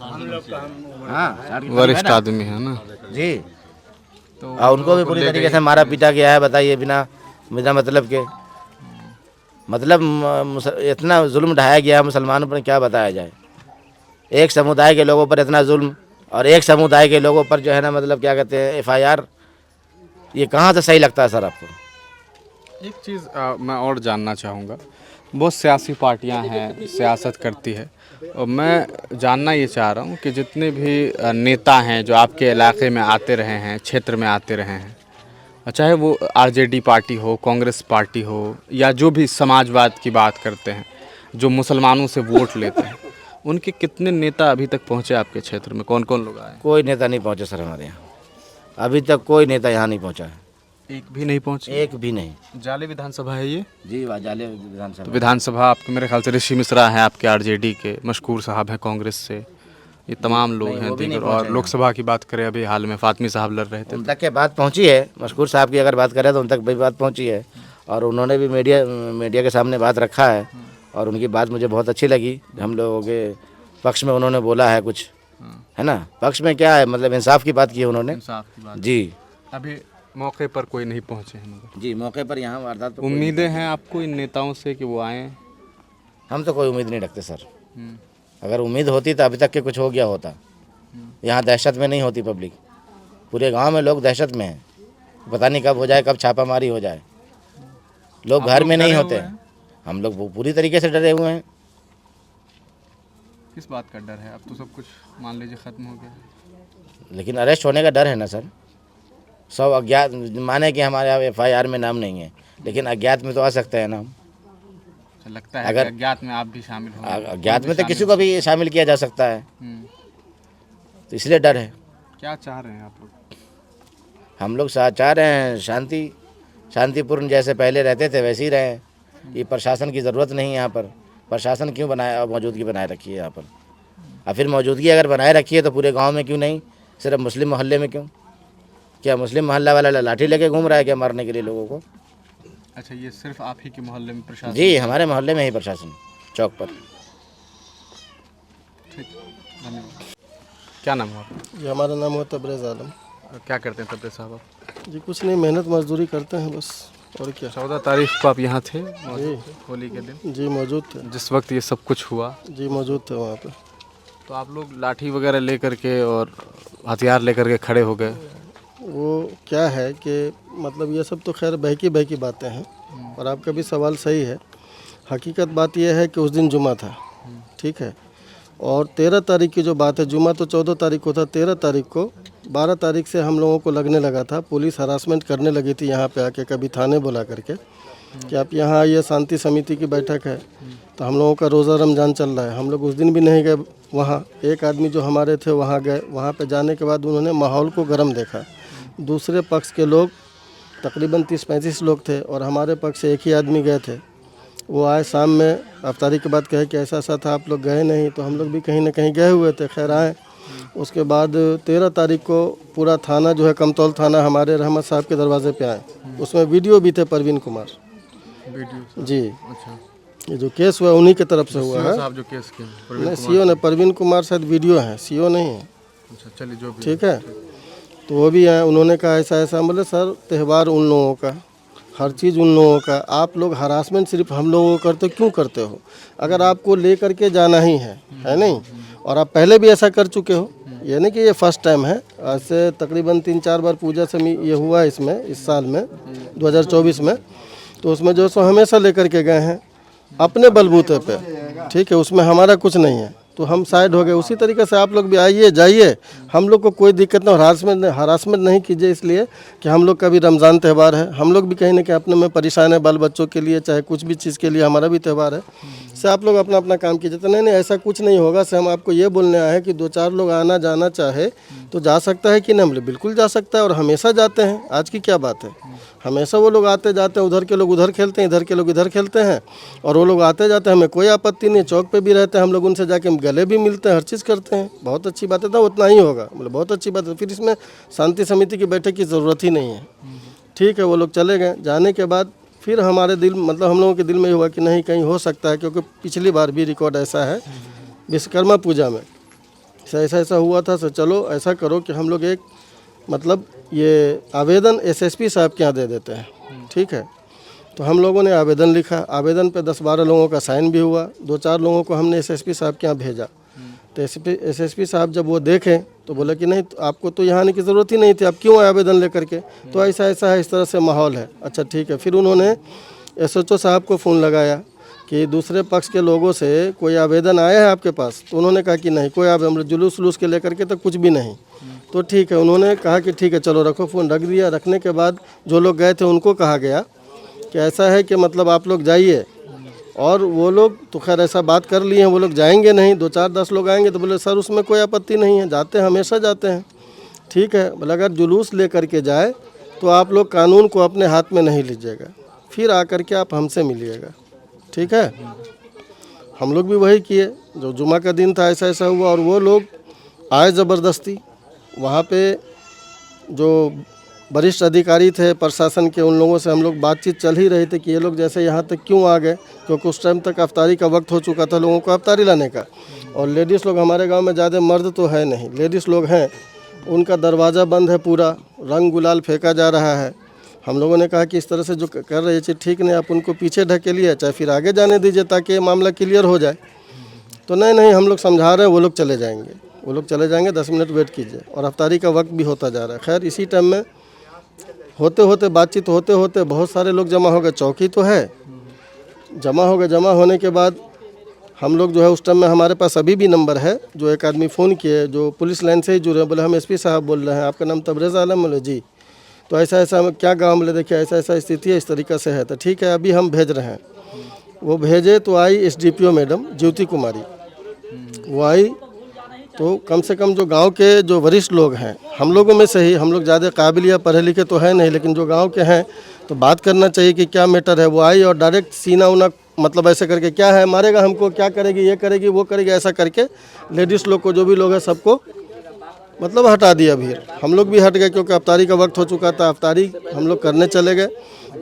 हाँ, 60 के करीब वरिष्ठ है ना? आदमी है ना। जी। तो और उनको भी पूरी तरीके से मारा पीटा गया है। बताइए बिना बिना मतलब के, मतलब इतना जुल्म ढाया गया मुसलमानों पर, क्या बताया जाए। एक समुदाय के लोगों पर इतना जुल्म, और एक समुदाय के लोगों पर जो है ना मतलब क्या कहते हैं FIR, ये कहाँ से सही लगता है सर आपको? एक चीज़ मैं और जानना चाहूँगा, बहुत सियासी पार्टियां हैं, सियासत करती है, और मैं जानना ये चाह रहा हूँ कि जितने भी नेता हैं जो आपके इलाके में आते रहे हैं, क्षेत्र में आते रहे हैं, चाहे वो RJD पार्टी हो, कांग्रेस पार्टी हो, या जो भी समाजवाद की बात करते हैं, जो मुसलमानों से वोट लेते हैं, उनके कितने नेता अभी तक पहुँचे आपके क्षेत्र में? कौन कौन लोग आए? कोई नेता नहीं पहुँचे सर हमारे यहाँ, अभी तक कोई नेता यहाँ नहीं पहुँचा है। एक भी नहीं पहुँचे? एक भी नहीं। जाले विधानसभा है ये? जी, वाजाले विधानसभा। तो विधानसभा आपके मेरे ख्याल से ऋषि मिश्रा हैं आपके RJD के, मशकूर साहब हैं कांग्रेस से, ये तमाम लोग हैं दीगर। और लोकसभा की बात करें, अभी हाल में फातमी साहब लड़ रहे थे। उन तक के बात पहुंची है, मशकूर साहब की अगर बात करें तो उन तक भी बात पहुंची है, और उन्होंने भी मीडिया के सामने बात रखा है, और उनकी बात मुझे बहुत अच्छी लगी। हम लोगों के पक्ष में उन्होंने बोला है कुछ, है ना। पक्ष में क्या है, मतलब इंसाफ की बात की है उन्होंने। इंसाफ की बात। जी। अभी मौके पर कोई नहीं पहुँचे हैं मगर जी, मौके पर यहाँ वारदात तो उम्मीदें हैं आपको इन नेताओं से कि वो आएँ? हम तो कोई उम्मीद नहीं रखते सर। अगर उम्मीद होती तो अभी तक के कुछ हो गया होता। यहाँ दहशत में नहीं होती पब्लिक, पूरे गांव में लोग दहशत में हैं, पता नहीं कब हो जाए, कब छापामारी हो जाए। लोग घर में नहीं होते, हम लोग पूरी तरीके से डरे हुए हैं। किस बात का डर है? अब तो सब कुछ मान लीजिए ख़त्म हो गया, लेकिन अरेस्ट होने का डर है ना सर। सब अज्ञात, माने कि हमारे यहाँ FIR में नाम नहीं है, लेकिन अज्ञात में तो आ सकता है नाम। अच्छा, लगता है अगर कि अज्ञात में आप भी शामिल हो? अज्ञात में तो किसी को भी शामिल किया जा सकता है, तो इसलिए डर है। क्या चाह रहे हैं आप लोग? हम लोग चाह रहे हैं शांतिपूर्ण, जैसे पहले रहते थे वैसे ही रहें। ये प्रशासन की ज़रूरत नहीं है यहाँ पर। प्रशासन क्यों मौजूदगी बनाए रखी है यहाँ पर? और फिर मौजूदगी अगर बनाए रखी है तो पूरे गांव में क्यों नहीं, सिर्फ मुस्लिम मोहल्ले में क्यों? क्या मुस्लिम मोहल्ला वाला लाठी लेके घूम रहा है क्या मारने के लिए लोगों को? अच्छा, ये सिर्फ आप ही के मोहल्ले में प्रशासन? जी, हमारे मोहल्ले में ही प्रशासन, चौक पर। ठीक, धन्यवाद। क्या नाम है आपका? जी, हमारा नाम है तबरेज़ आलम। क्या करते हैं तब्रेज़ साहब आप? जी, कुछ नहीं, मेहनत मजदूरी करते हैं बस, और क्या। 14 तारीख को आप यहाँ थे, जी, होली के दिन, जी मौजूद थे। जिस वक्त ये सब कुछ हुआ? जी, मौजूद थे वहाँ पे। तो आप लोग लाठी वगैरह लेकर के और हथियार लेकर के खड़े हो गए? वो क्या है कि मतलब ये सब तो खैर बहकी बातें हैं, और आपका भी सवाल सही है। हकीकत बात यह है कि उस दिन जुमा था, ठीक है, और 13 तारीख की जो बात है, जुमा तो 14 तारीख को था, 13 तारीख को 12 तारीख से हम लोगों को लगने लगा था, पुलिस हरासमेंट करने लगी थी यहाँ पे आके, कभी थाने बुला करके कि आप यहाँ आइए, शांति समिति की बैठक है। तो हम लोगों का रोज़ा रमज़ान चल रहा है, हम लोग उस दिन भी नहीं गए वहाँ। एक आदमी जो हमारे थे वहाँ गए, वहाँ पे जाने के बाद उन्होंने माहौल को गर्म देखा। दूसरे पक्ष के लोग तकरीबन 30-35 लोग थे, और हमारे पक्ष से एक ही आदमी गए थे। वो आए शाम में अफ्तारी के बाद कहे कि ऐसा ऐसा था, आप लोग गए नहीं, तो हम लोग भी कहीं ना कहीं गए हुए थे, खैर आए। उसके बाद 13 तारीख को पूरा थाना जो है, कमतौल थाना, हमारे रहमत साहब के दरवाजे पे आए। उसमें वीडियो भी थे, परवीन कुमार वीडियो? जी। अच्छा, ये जो केस हुआ उन्हीं की तरफ से हुआ है। साहब जो केस किए? नहीं, CO ने, परवीन कुमार शायद वीडियो है, CO नहीं है। अच्छा, चलिए जो भी। ठीक है, तो वो भी आए, उन्होंने कहा ऐसा ऐसा। बोले सर, त्यौहार उन लोगों का, हर चीज़ उन लोगों का। आप लोग हरासमेंट सिर्फ हम लोगों को करते हो, क्यों करते हो? अगर आपको ले करके जाना ही है नहीं, और आप पहले भी ऐसा कर चुके हो, ये नहीं कि ये फर्स्ट टाइम है। आज से तकरीबन 3-4 बार पूजा समिति ये हुआ इसमें, इस साल में 2024 में, तो उसमें जो सो हमेशा लेकर के गए हैं अपने बलबूते पे, ठीक है, उसमें हमारा कुछ नहीं है, तो हम साइड हो गए। उसी तरीके से आप लोग भी आइए जाइए, हम लोग को कोई दिक्कत नहीं, हरासमेंट नहीं कीजिए, इसलिए कि हम लोग का भी रमज़ान त्यौहार है, हम लोग भी कहीं ना कहीं अपने में परेशान है, बाल बच्चों के लिए चाहे कुछ भी चीज़ के लिए, हमारा भी त्यौहार है। से आप लोग अपना अपना काम कीजिए। तो नहीं ऐसा कुछ नहीं होगा। से हम आपको ये बोलने आए हैं कि 2-4 लोग आना जाना चाहे तो जा सकता है कि नहीं? हम लोग बिल्कुल जा सकता है, और हमेशा जाते हैं, आज की क्या बात है। हमेशा वो लोग आते जाते हैं, उधर के लोग उधर खेलते हैं, इधर के लोग इधर खेलते हैं, और वो लोग आते जाते हैं, हमें कोई आपत्ति नहीं। चौक पे भी रहते हैं हम लोग, उनसे जाके हम गले भी मिलते हैं, हर चीज़ करते हैं, बहुत अच्छी बात है। तो उतना ही होगा, मतलब बहुत अच्छी बात है। फिर इसमें शांति समिति की बैठक की ज़रूरत ही नहीं है, ठीक है। वो लोग चले गए, जाने के बाद फिर हमारे दिल, मतलब हम लोगों के दिल में हुआ कि नहीं कहीं हो सकता है, क्योंकि पिछली बार भी रिकॉर्ड ऐसा है विश्वकर्मा पूजा में ऐसा हुआ था। सो चलो ऐसा करो कि हम लोग एक मतलब ये आवेदन एसएसपी साहब के यहाँ दे देते हैं, ठीक है। तो हम लोगों ने आवेदन लिखा, आवेदन पे 10-12 लोगों का साइन भी हुआ, 2-4 लोगों को हमने एसएसपी साहब के यहाँ भेजा। तो एसएसपी साहब जब वो देखें तो बोले कि नहीं, तो आपको तो यहाँ आने की ज़रूरत ही नहीं थी, आप क्यों आए आवेदन लेकर के? तो ऐसा है, इस तरह से माहौल है। अच्छा ठीक है। फिर उन्होंने एसएचओ साहब को फ़ोन लगाया कि दूसरे पक्ष के लोगों से कोई आवेदन आया है आपके पास? तो उन्होंने कहा कि नहीं, कोई आवेदन, जुलूस के लेकर के तो कुछ भी नहीं। तो ठीक है, उन्होंने कहा कि ठीक है चलो रखो, फ़ोन रख दिया। रखने के बाद जो लोग गए थे उनको कहा गया कि ऐसा है कि मतलब आप लोग जाइए, और वो लोग तो खैर ऐसा बात कर लिए हैं, वो लोग जाएंगे नहीं। 2-4-10 लोग आएंगे तो बोले सर उसमें कोई आपत्ति नहीं है, जाते हैं, हमेशा जाते हैं, ठीक है। बोले अगर जुलूस ले करके जाए तो आप लोग कानून को अपने हाथ में नहीं लीजिएगा, फिर आकर के आप हमसे मिलिएगा, ठीक है। हम लोग भी वही किए। जो जुमा का दिन था ऐसा हुआ, और वो लोग आए ज़बरदस्ती। वहाँ पे जो वरिष्ठ अधिकारी थे प्रशासन के, उन लोगों से हम लोग बातचीत चल ही रही थी कि ये लोग जैसे यहाँ तक क्यों आ गए, क्योंकि उस टाइम तक अफ्तारी का वक्त हो चुका था लोगों को अफ्तारी लाने का। और लेडीज़ लोग हमारे गांव में ज़्यादा, मर्द तो है नहीं, लेडीज़ लोग हैं, उनका दरवाज़ा बंद है, पूरा रंग गुलाल फेंका जा रहा है। हम लोगों ने कहा कि इस तरह से जो कर रही चीज़ ठीक नहीं, आप उनको पीछे ढकेलिए, चाहे फिर आगे जाने दीजिए ताकि मामला क्लियर हो जाए। तो नहीं, हम लोग समझा रहे हैं, वो लोग चले जाएंगे, 10 मिनट वेट कीजिए। और अफ्तारी का वक्त भी होता जा रहा है। खैर इसी टाइम में होते बातचीत होते बहुत सारे लोग जमा हो गए। चौकी तो है, जमा हो गए। जमा होने के बाद हम लोग जो है उस टाइम में हमारे पास अभी भी नंबर है, जो एक आदमी फ़ोन किए जो पुलिस लाइन से ही जुड़े, बोले हम एसपी साहब बोल रहे हैं, आपका नाम तबरेज़ आलम? बोले जी। तो ऐसा क्या गाँव? बोले देखिए ऐसा स्थिति है, इस तरीक़े से है। तो ठीक है, अभी हम भेज रहे हैं। वो भेजे तो आई एसडीपीओ मैडम ज्योति कुमारी, वो आई। तो कम से कम जो गांव के जो वरिष्ठ लोग हैं, हम लोगों में से ही, हम लोग ज़्यादा काबिल या पढ़े लिखे तो है नहीं, लेकिन जो गांव के हैं तो बात करना चाहिए कि क्या मैटर है। वो आई और डायरेक्ट सीना उना मतलब ऐसे करके, क्या है, मारेगा हमको, क्या करेगी, ये करेगी, वो करेगी, ऐसा करके लेडीज़ लोग को, जो भी लोग हैं, सबको मतलब हटा दिया भीड़। हम लोग भी हट गए क्योंकि अफ्तारी का वक्त हो चुका था। अफ्तारी हम लोग करने चले गए।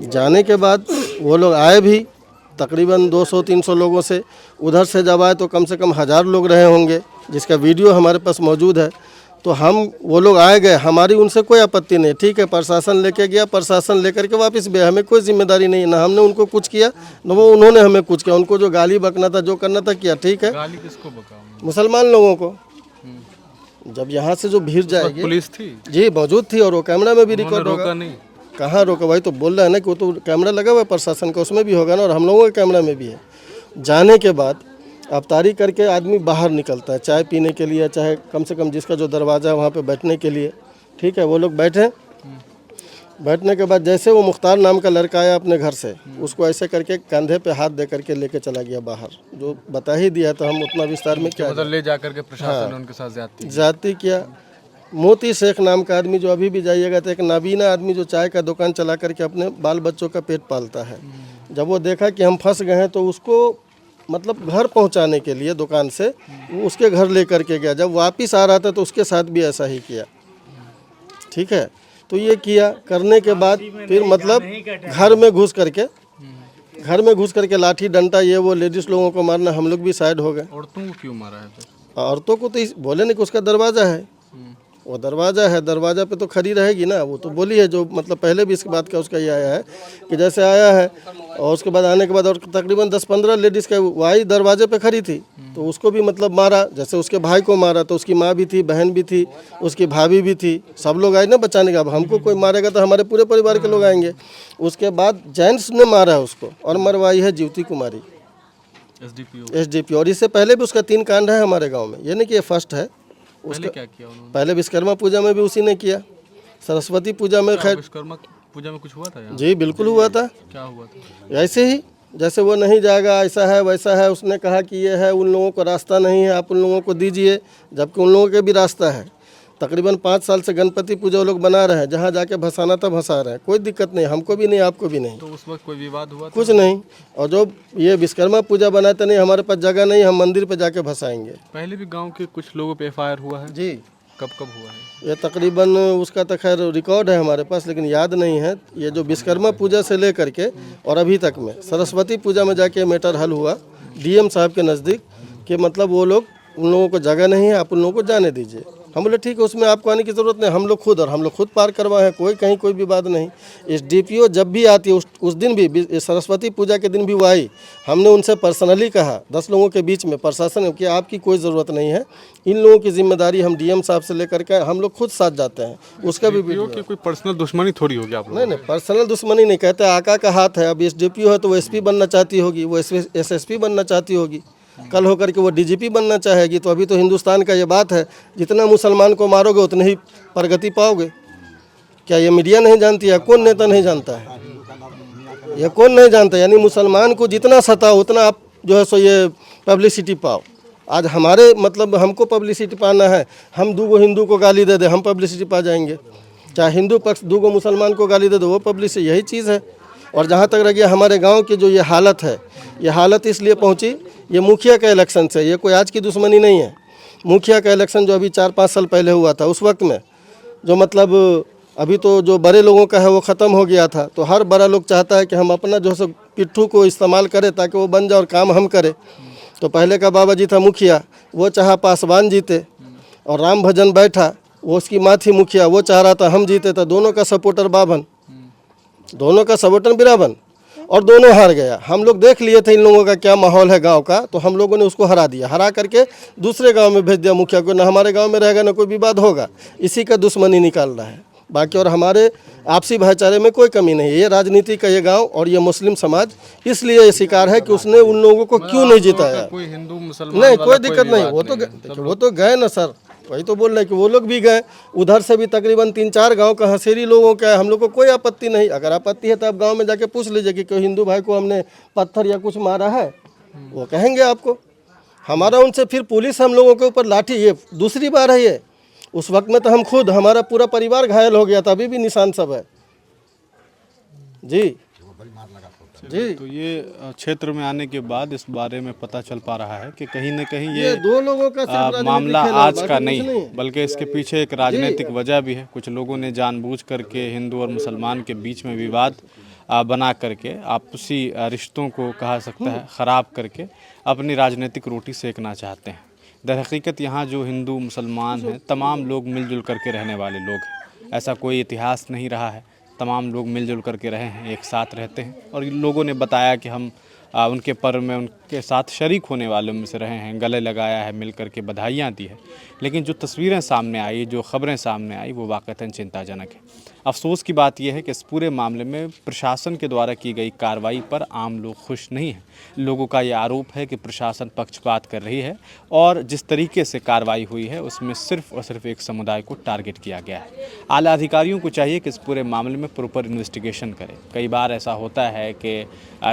जाने के बाद वो लोग आए भी तकरीबन 200-300 लोगों से। उधर से जब आए तो कम से कम 1000 लोग रहे होंगे, जिसका वीडियो हमारे पास मौजूद है। तो वो लोग आए गए, हमारी उनसे कोई आपत्ति नहीं, ठीक है। प्रशासन लेके गया, प्रशासन लेकर के वापस भी, हमें कोई जिम्मेदारी नहीं, ना हमने उनको कुछ किया, न वो उन्होंने हमें कुछ किया। उनको जो गाली बकना था, जो करना था किया, ठीक है। गाली किसको बका? मुसलमान लोगों को। जब यहाँ से जो भीड़ जाएगी, पुलिस थी जी मौजूद थी, और वो कैमरा में भी रिकॉर्ड होगा। नहीं, कहाँ रोका भाई? तो बोल रहा है ना कि वो तो कैमरा लगा हुआ है प्रशासन का, उसमें भी होगा ना, और हम लोगों के कैमरा में भी है। जाने के बाद अफ्तारी करके आदमी बाहर निकलता है, चाय पीने के लिए, चाहे कम से कम जिसका जो दरवाज़ा है वहाँ पे बैठने के लिए, ठीक है। वो लोग बैठे। बैठने के बाद जैसे वो मुख्तार नाम का लड़का आया अपने घर से, उसको ऐसे करके कंधे पे हाथ दे करके लेके चला गया बाहर। जो बता ही दिया, तो हम उतना विस्तार में क्या, मतलब ले जाकर के प्रशासन ने उनके साथ ज्यादती किया। मोती शेख नाम का आदमी, जो अभी भी जाइएगा तो एक नाबीना आदमी, जो चाय का दुकान चला करके अपने बाल बच्चों का पेट पालता है। जब वो देखा कि हम फंस गए हैं, तो उसको मतलब घर पहुंचाने के लिए दुकान से वो उसके घर ले करके गया। जब वापस आ रहा था तो उसके साथ भी ऐसा ही किया, ठीक है। तो ये किया, करने के बाद फिर मतलब घर में घुस करके लाठी डंडा ये वो लेडीज़ लोगों को मारना। हम लोग भी साइड हो गए। औरतों को क्यों मारा है? औरतों को तो बोले नहीं कि उसका दरवाज़ा है, वो दरवाज़ा है, दरवाज़ा पे तो खड़ी रहेगी ना। वो तो बोली है, जो मतलब पहले भी इसके बात का उसका ये आया है कि जैसे आया है और उसके बाद आने के बाद और तकरीबन 10-15 लेडीज़ का वही दरवाजे पे खड़ी थी, तो उसको भी मतलब मारा। जैसे उसके भाई को मारा तो उसकी माँ भी थी, बहन भी थी, उसकी भाभी भी थी, सब लोग आए ना बचाने का। अब हमको कोई मारेगा तो हमारे पूरे परिवार के लोग आएंगे। उसके बाद जेंट्स ने मारा है उसको और मरवाई है ज्योति कुमारी एसडीपी। और इससे पहले भी उसका 3 कांड है हमारे गाँव में, ये नहीं कि ये फर्स्ट है। पहले क्या किया उन्होंने? पहले विश्वकर्मा पूजा में भी उसी ने किया, सरस्वती पूजा में खैर विश्वकर्मा पूजा में कुछ हुआ था यहाँ? जी बिल्कुल हुआ था। क्या हुआ था? ऐसे ही जैसे वो नहीं जाएगा, ऐसा है वैसा है, उसने कहा कि ये है, उन लोगों को रास्ता नहीं है, आप उन लोगों को दीजिए, जबकि उन लोगों के भी रास्ता है। तकरीबन 5 साल से गणपति पूजा वो लोग बना रहे हैं, जहाँ जाके भसाना था भसा रहे हैं, कोई दिक्कत नहीं, हमको भी नहीं आपको भी नहीं, तो उस वक्त कोई विवाद हुआ था? कुछ नहीं। और जो ये विश्वकर्मा पूजा बनाते नहीं, हमारे पास जगह नहीं, हम मंदिर पे जाके भसाएंगे। पहले भी गांव के कुछ लोगों पे एफआईआर हुआ है? जी कब कब हुआ है? ये तकरीबन उसका तो खैर रिकॉर्ड है हमारे पास, लेकिन याद नहीं है। ये जो विश्वकर्मा पूजा से लेकर के और अभी तक में सरस्वती पूजा में जाके मैटर हल हुआ डीएम साहब के नज़दीक कि मतलब वो लोग, उन लोगों को जगह नहीं है, आप उन लोगों को जाने दीजिए। हम बोले ठीक है, उसमें आपको आने की ज़रूरत नहीं, हम लोग खुद पार करवाए हैं, कोई कहीं कोई विवाद नहीं। इस डीपीओ जब भी आती है, उस दिन भी सरस्वती पूजा के दिन भी वो आई, हमने उनसे पर्सनली कहा 10 लोगों के बीच में प्रशासन कि आपकी कोई ज़रूरत नहीं है, इन लोगों की जिम्मेदारी हम डीएम साहब से लेकर के हम लोग खुद साथ जाते हैं। उसका भी वीडियो की कोई पर्सनल दुश्मनी थोड़ी होगी आप लोग? नहीं, पर्सनल दुश्मनी नहीं कहते, आका का हाथ है। अब इस डीपीओ है तो वो एसपी बनना चाहती होगी, वो एसएसपी बनना चाहती होगी, कल होकर के वो डीजीपी बनना चाहेगी। तो अभी तो हिंदुस्तान का ये बात है, जितना मुसलमान को मारोगे उतनी ही प्रगति पाओगे। क्या ये मीडिया नहीं जानती है? कौन नेता नहीं जानता है? ये कौन नहीं जानता? यानी मुसलमान को जितना सताओ उतना आप जो है सो ये पब्लिसिटी पाओ। आज हमारे मतलब हमको पब्लिसिटी पाना है, हम 2 हिंदू को गाली दे दे, हम पब्लिसिटी पा जाएंगे। चाहे हिंदू पक्ष 2 मुसलमान को गाली दे दो, वो पब्लिसिटी, यही चीज़ है। और जहाँ तक रह गया हमारे गांव की जो ये हालत है, ये हालत इसलिए पहुंची, ये मुखिया का इलेक्शन से, ये कोई आज की दुश्मनी नहीं है। मुखिया का इलेक्शन जो अभी 4-5 साल पहले हुआ था, उस वक्त में जो मतलब अभी तो जो बड़े लोगों का है वो ख़त्म हो गया था, तो हर बड़ा लोग चाहता है कि हम अपना जो है पिट्ठू को इस्तेमाल करें ताकि वो बन जाए और काम हम करें। तो पहले का बाबा जी था मुखिया, वो चाहा पासवान जीते, और राम भजन बैठा, वो उसकी माँ थी मुखिया, वो चाह रहा था हम जीते, तो दोनों का सपोर्टर बावन, दोनों का सपोर्टर बिरावन, और दोनों हार गया। हम लोग देख लिए थे इन लोगों का क्या माहौल है गांव का, तो हम लोगों ने उसको हरा दिया, हरा करके दूसरे गांव में भेज दिया मुखिया को, ना हमारे गांव में रहेगा ना कोई विवाद होगा। इसी का दुश्मनी निकाल रहा है, बाकी और हमारे आपसी भाईचारे में कोई कमी नहीं है। ये राजनीति का ये गांव और ये मुस्लिम समाज इसलिए ये शिकार है कि उसने उन लोगों को क्यों नहीं जिताया। कोई हिंदू मुसलमान नहीं, कोई दिक्कत नहीं, वो तो गए ना सर, वही तो बोल रहे हैं कि वो लोग भी गए। उधर से भी तकरीबन 3-4 गांव का हसेरी लोगों का है, हम लोग को कोई आपत्ति नहीं। अगर आपत्ति है तो आप गांव में जाके पूछ लीजिए कि कोई हिंदू भाई को हमने पत्थर या कुछ मारा है, वो कहेंगे आपको। हमारा उनसे फिर पुलिस हम लोगों के ऊपर लाठी, ये दूसरी बार है ये। उस वक्त में तो हम खुद, हमारा पूरा परिवार घायल हो गया था, अभी भी निशान सब है जी। जी, तो ये क्षेत्र में आने के बाद इस बारे में पता चल पा रहा है कि कहीं न कहीं ये 2 लोगों का सिर्फ राजनीतिक मामला खेल है, आज बाकी का कुछ नहीं है, बल्कि इसके पीछे एक राजनीतिक वजह भी है। कुछ लोगों ने जानबूझ करके हिंदू और मुसलमान के बीच में विवाद बना करके आपसी रिश्तों को कहा सकता है ख़राब करके अपनी राजनीतिक रोटी सेकना चाहते हैं। दरहकीकत यहाँ जो हिंदू मुसलमान हैं, तमाम लोग मिलजुल करके रहने वाले लोग हैं। ऐसा कोई इतिहास नहीं रहा है, तमाम लोग मिलजुल करके रहे हैं, एक साथ रहते हैं। और लोगों ने बताया कि हम उनके पर्व में उनके साथ शरीक होने वालों में से रहे हैं, गले लगाया है, मिल करके बधाइयाँ दी है। लेकिन जो तस्वीरें सामने आई, जो ख़बरें सामने आई, वो वाक़ईतन चिंताजनक है। अफसोस की बात यह है कि इस पूरे मामले में प्रशासन के द्वारा की गई कार्रवाई पर आम लोग खुश नहीं हैं। लोगों का ये आरोप है कि प्रशासन पक्षपात कर रही है और जिस तरीके से कार्रवाई हुई है उसमें सिर्फ और सिर्फ एक समुदाय को टारगेट किया गया है। आला अधिकारियों को चाहिए कि इस पूरे मामले में प्रॉपर इन्वेस्टिगेशन करें। कई बार ऐसा होता है कि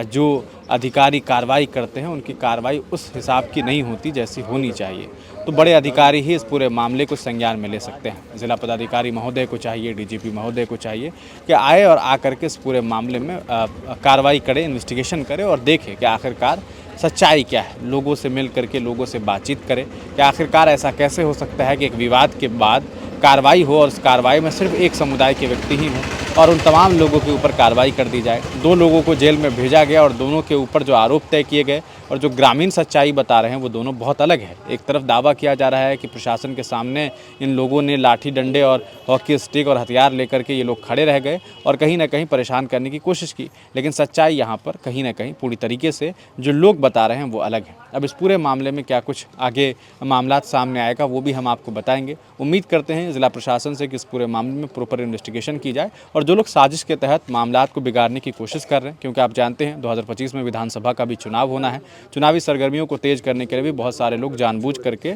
जो अधिकारी कार्रवाई करते हैं उनकी कार्रवाई उस हिसाब की नहीं होती जैसी होनी चाहिए, तो बड़े अधिकारी ही इस पूरे मामले को संज्ञान में ले सकते हैं। ज़िला पदाधिकारी महोदय को चाहिए, डीजीपी महोदय को चाहिए कि आए और आकर के इस पूरे मामले में कार्रवाई करें, इन्वेस्टिगेशन करें और देखें कि आखिरकार सच्चाई क्या है। लोगों से मिल करके लोगों से बातचीत करें कि आखिरकार ऐसा कैसे हो सकता है कि एक विवाद के बाद कार्रवाई हो और उस कार्रवाई में सिर्फ एक समुदाय के व्यक्ति ही हों। और उन तमाम लोगों के ऊपर कार्रवाई कर दी जाए। 2 लोगों को जेल में भेजा गया और दोनों के ऊपर जो आरोप तय किए गए और जो ग्रामीण सच्चाई बता रहे हैं वो दोनों बहुत अलग है। एक तरफ दावा किया जा रहा है कि प्रशासन के सामने इन लोगों ने लाठी डंडे और हॉकी स्टिक और हथियार लेकर के ये लोग खड़े रह गए और कहीं ना कहीं परेशान करने की कोशिश की, लेकिन सच्चाई यहाँ पर कहीं ना कहीं पूरी तरीके से जो लोग बता रहे हैं वो अलग है। अब इस पूरे मामले में क्या कुछ आगे मामलात सामने आएगा वो भी हम आपको बताएंगे। उम्मीद करते हैं जिला प्रशासन से कि इस पूरे मामले में प्रॉपर इन्वेस्टिगेशन की जाए और जो लोग साजिश के तहत मामलात को बिगाड़ने की कोशिश कर रहे हैं, क्योंकि आप जानते हैं 2025 में विधानसभा का भी चुनाव होना है। चुनावी सरगर्मियों को तेज करने के लिए भी बहुत सारे लोग जानबूझ करके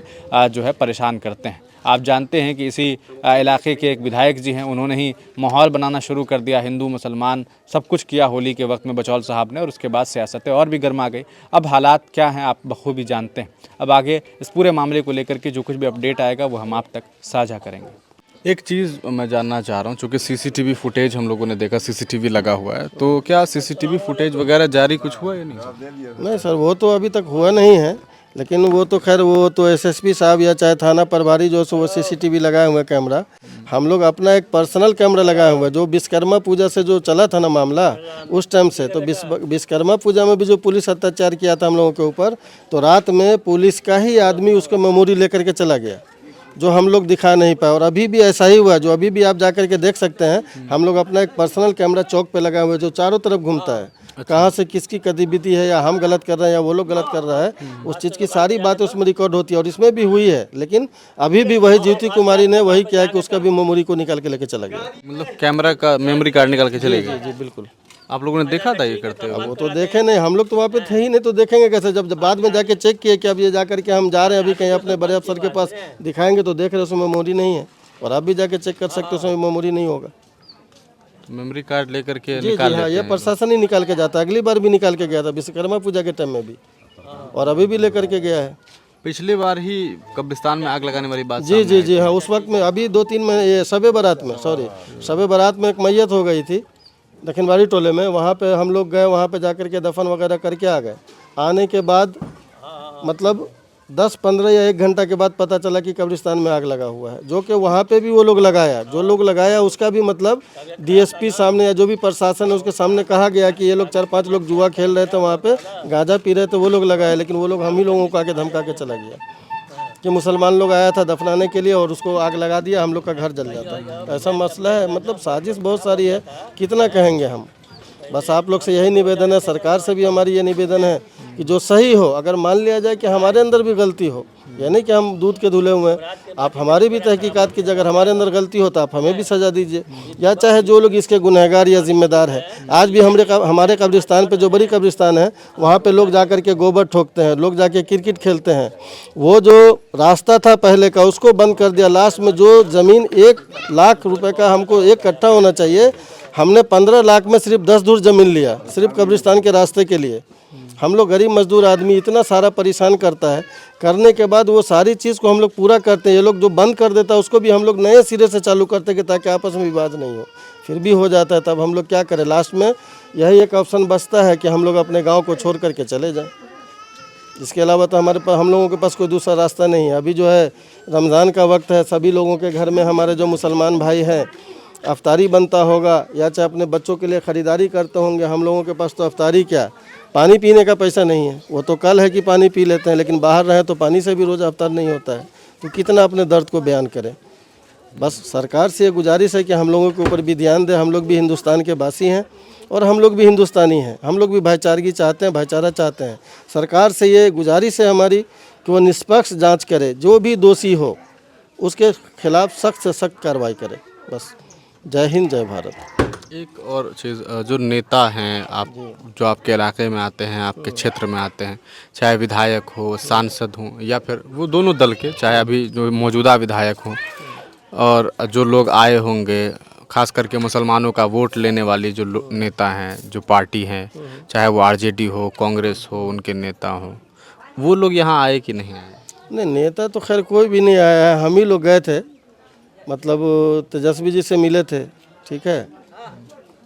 जो है परेशान करते हैं। आप जानते हैं कि इसी इलाके के एक विधायक जी हैं, उन्होंने ही माहौल बनाना शुरू कर दिया, हिंदू मुसलमान सब कुछ किया होली के वक्त में बचौल साहब ने, और उसके बाद सियासतें और भी गर्मा गई। अब हालात क्या हैं आप बखूबी जानते हैं। अब आगे इस पूरे मामले को लेकर के जो कुछ भी अपडेट आएगा वो हम आप तक साझा करेंगे। एक चीज़ मैं जानना चाह रहा हूँ, चूँकि सीसीटीवी फुटेज हम लोगों ने देखा, सीसीटीवी लगा हुआ है, तो क्या सीसीटीवी फुटेज वगैरह जारी कुछ हुआ या नहीं? नहीं सर, वो तो अभी तक हुआ नहीं है, लेकिन वो तो खैर वो तो एसएसपी साहब या चाहे थाना प्रभारी जो सो वो सीसीटीवी लगाए हुए कैमरा। हम लोग अपना एक पर्सनल कैमरा लगाए हुआ है, जो विश्वकर्मा पूजा से जो चला था ना मामला उस टाइम से, तो विश्वकर्मा पूजा में भी जो पुलिस अत्याचार किया था हम लोगों के ऊपर, तो रात में पुलिस का ही आदमी उसको मेमोरी लेकर के चला गया, जो हम लोग दिखा नहीं पाए। और अभी भी ऐसा ही हुआ, जो अभी भी आप जाकर के देख सकते हैं। हम लोग अपना एक पर्सनल कैमरा चौक पे लगा हुआ है, जो चारों तरफ घूमता है। कहाँ से किसकी गतिविधि है, या हम गलत कर रहे हैं या वो लोग गलत कर रहा है, उस चीज़ की सारी बातें उसमें रिकॉर्ड होती है। और इसमें भी हुई है, लेकिन अभी भी वही ज्योति कुमारी ने वही किया है कि उसका भी मेमोरी को निकाल के लेके चला गया। मतलब कैमरा का मेमोरी कार्ड निकाल के चले गए? जी बिल्कुल। आप लोगों ने देखा था ये करते हुए? अब वो तो देखे नहीं, हम लोग तो वहाँ पे थे ही नहीं, तो देखेंगे कैसे? जब बाद में जाके चेक किए कि अब ये जाकर के हम जा रहे हैं अभी कहीं अपने बड़े अफसर के पास दिखाएंगे, तो देख रहे उसमें मेमोरी नहीं है। और आप भी जाके चेक कर सकते हो, उसमें मेमोरी नहीं होगा। मेमोरी कार्ड लेकर के जी निकाल हाँ, लेते ये हैं। प्रशासन ही निकाल के जाता है। अगली बार भी निकाल के गया था विश्वकर्मा पूजा के टाइम में भी, और अभी भी लेकर के गया है। पिछली बार ही कब्रिस्तान में आग लगाने वाली बात जी जी जी हाँ, उस वक्त में अभी 2-3 महीने ये शबे बारात में एक मैयत हो गई थी दक्षिणबाड़ी टोले में। वहाँ पे हम लोग गए, वहाँ पे जाकर के दफन वगैरह करके आ गए। आने के बाद मतलब 10-15 या 1 घंटा के बाद पता चला कि कब्रिस्तान में आग लगा हुआ है, जो कि वहाँ पे भी वो लोग लगाया, जो लोग लगाया उसका भी मतलब डीएसपी सामने या जो भी प्रशासन है उसके सामने कहा गया कि ये लोग 4-5 लोग जुआ खेल रहे थे, वहाँ पे गांजा पी रहे थे, वो लोग लगाया। लेकिन वो लोग हम ही लोगों को आके धमका के चला गया कि मुसलमान लोग आया था दफनाने के लिए और उसको आग लगा दिया, हम लोग का घर जल जाता। ऐसा मसला है, मतलब साजिश बहुत सारी है, कितना कहेंगे हम। बस आप लोग से यही निवेदन है, सरकार से भी हमारी ये निवेदन है कि जो सही हो, अगर मान लिया जाए कि हमारे अंदर भी गलती हो, यानी कि हम दूध के धुले हुए हैं, आप हमारी भी तहकीकात कीजिए। अगर हमारे अंदर गलती हो तो आप हमें भी सज़ा दीजिए, या चाहे जो लोग इसके गुनहगार या जिम्मेदार है। आज भी हमारे कब्रिस्तान पे, जो बड़ी कब्रिस्तान है, वहाँ पे लोग जाकर के गोबर ठोकते हैं, लोग जाके क्रिकेट खेलते हैं। वो जो रास्ता था पहले का उसको बंद कर दिया। लास्ट में जो ज़मीन 1 लाख रुपए का हमको 1 कट्ठा होना चाहिए, हमने 15 लाख में सिर्फ 10 धुर ज़मीन लिया, सिर्फ कब्रिस्तान के रास्ते के लिए। हम लोग गरीब मजदूर आदमी इतना सारा परेशान करता है, करने के बाद वो सारी चीज़ को हम लोग पूरा करते हैं। ये लोग जो बंद कर देता है उसको भी हम लोग नए सिरे से चालू करते हैं कि ताकि आपस में विवाद नहीं हो। फिर भी हो जाता है, तब हम लोग क्या करें? लास्ट में यही एक ऑप्शन बचता है कि हम लोग अपने गाँव को छोड़ करके चले जाएँ। इसके अलावा तो हम लोगों के पास कोई दूसरा रास्ता नहीं है। अभी जो है रमज़ान का वक्त है, सभी लोगों के घर में हमारे जो मुसलमान भाई हैं अफ्तारी बनता होगा, या चाहे अपने बच्चों के लिए ख़रीदारी करते होंगे। हम लोगों के पास तो अफ्तारी क्या, पानी पीने का पैसा नहीं है। वो तो कल है कि पानी पी लेते हैं, लेकिन बाहर रहे तो पानी से भी रोज़ अफ्तार नहीं होता है। तो कितना अपने दर्द को बयान करें। बस सरकार से ये गुजारिश है कि हम लोगों के ऊपर भी ध्यान दें। हम लोग भी हिंदुस्तान के वासी हैं और हम लोग भी हिंदुस्तानी हैं। हम लोग भी भाईचारगी चाहते हैं, भाईचारा चाहते हैं। सरकार से ये गुजारिश है हमारी कि वो निष्पक्ष जाँच करे, जो भी दोषी हो उसके खिलाफ सख्त से सख्त कार्रवाई करे। बस। जय हिंद, जय भारत। एक और चीज़, जो नेता हैं आप, जो आपके इलाके में आते हैं, आपके क्षेत्र में आते हैं, चाहे विधायक हो, सांसद हों, या फिर वो दोनों दल के, चाहे अभी जो मौजूदा विधायक हों, और जो लोग आए होंगे, खास करके मुसलमानों का वोट लेने वाली जो नेता हैं, जो पार्टी हैं, चाहे वो आरजेडी हो, कांग्रेस हो, उनके नेता हों, वो लोग यहाँ आए कि नहीं आए? नहीं, नेता तो खैर कोई भी नहीं आया है। हम ही लोग गए थे, मतलब तेजस्वी जी से मिले थे, ठीक है।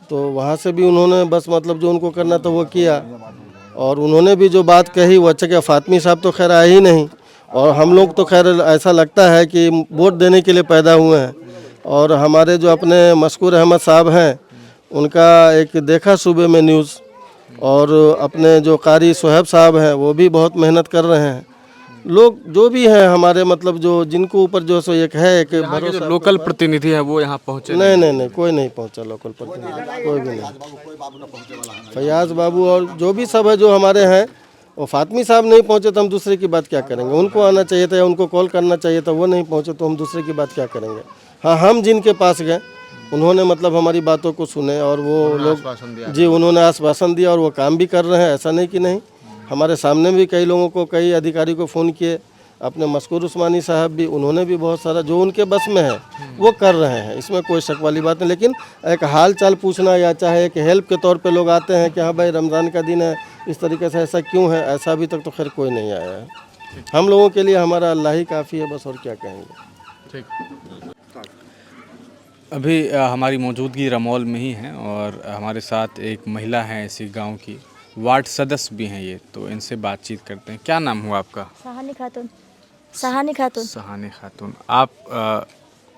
तो वहाँ से भी उन्होंने बस मतलब जो उनको करना था वो किया, और उन्होंने भी जो बात कही वो अच्छा किया। फातमी साहब तो खैर आए ही नहीं, और हम लोग तो खैर ऐसा लगता है कि वोट देने के लिए पैदा हुए हैं। और हमारे जो अपने मशकूर अहमद साहब हैं उनका एक देखा सूबे में न्यूज़, और अपने जो कारी सुहैब साहब हैं वो भी बहुत मेहनत कर रहे हैं। लोग जो भी हैं हमारे मतलब जो जिनको ऊपर जो सो एक है कि यहाँ के जो लोकल प्रतिनिधि है वो यहाँ पहुँचे नहीं कोई नहीं पहुंचा, लोकल प्रतिनिधि कोई भी नहीं। फयाज बाबू और जो भी सब है जो हमारे हैं, वो फातमी साहब नहीं पहुंचे तो हम दूसरे की बात क्या करेंगे। उनको आना चाहिए था या उनको कॉल करना चाहिए था, वो नहीं पहुंचे तो हम दूसरे की बात क्या करेंगे। हाँ, हम जिनके पास गए उन्होंने मतलब हमारी बातों को सुने और वो लोग जी उन्होंने आश्वासन दिया और वो काम भी कर रहे हैं, ऐसा नहीं कि नहीं। हमारे सामने भी कई लोगों को, कई अधिकारी को फ़ोन किए, अपने मशकूर उस्मानी साहब भी, उन्होंने भी बहुत सारा जो उनके बस में है वो कर रहे हैं, इसमें कोई शक वाली बात नहीं। लेकिन एक हाल चाल पूछना या चाहे एक हेल्प के तौर पे लोग आते हैं कि हाँ भाई रमज़ान का दिन है, इस तरीके से ऐसा क्यों है, ऐसा अभी तक तो खैर कोई नहीं आया है। हम लोगों के लिए हमारा अल्लाह ही काफ़ी है बस, और क्या कहेंगे। ठीक। अभी हमारी मौजूदगी रमौल में ही है और हमारे साथ एक महिला है इसी गांव की, वार्ड सदस्य भी हैं ये, तो इनसे बातचीत करते हैं। क्या नाम हुआ आपका? सहानी खातून। सहानी खातून। सहानी खातून। आप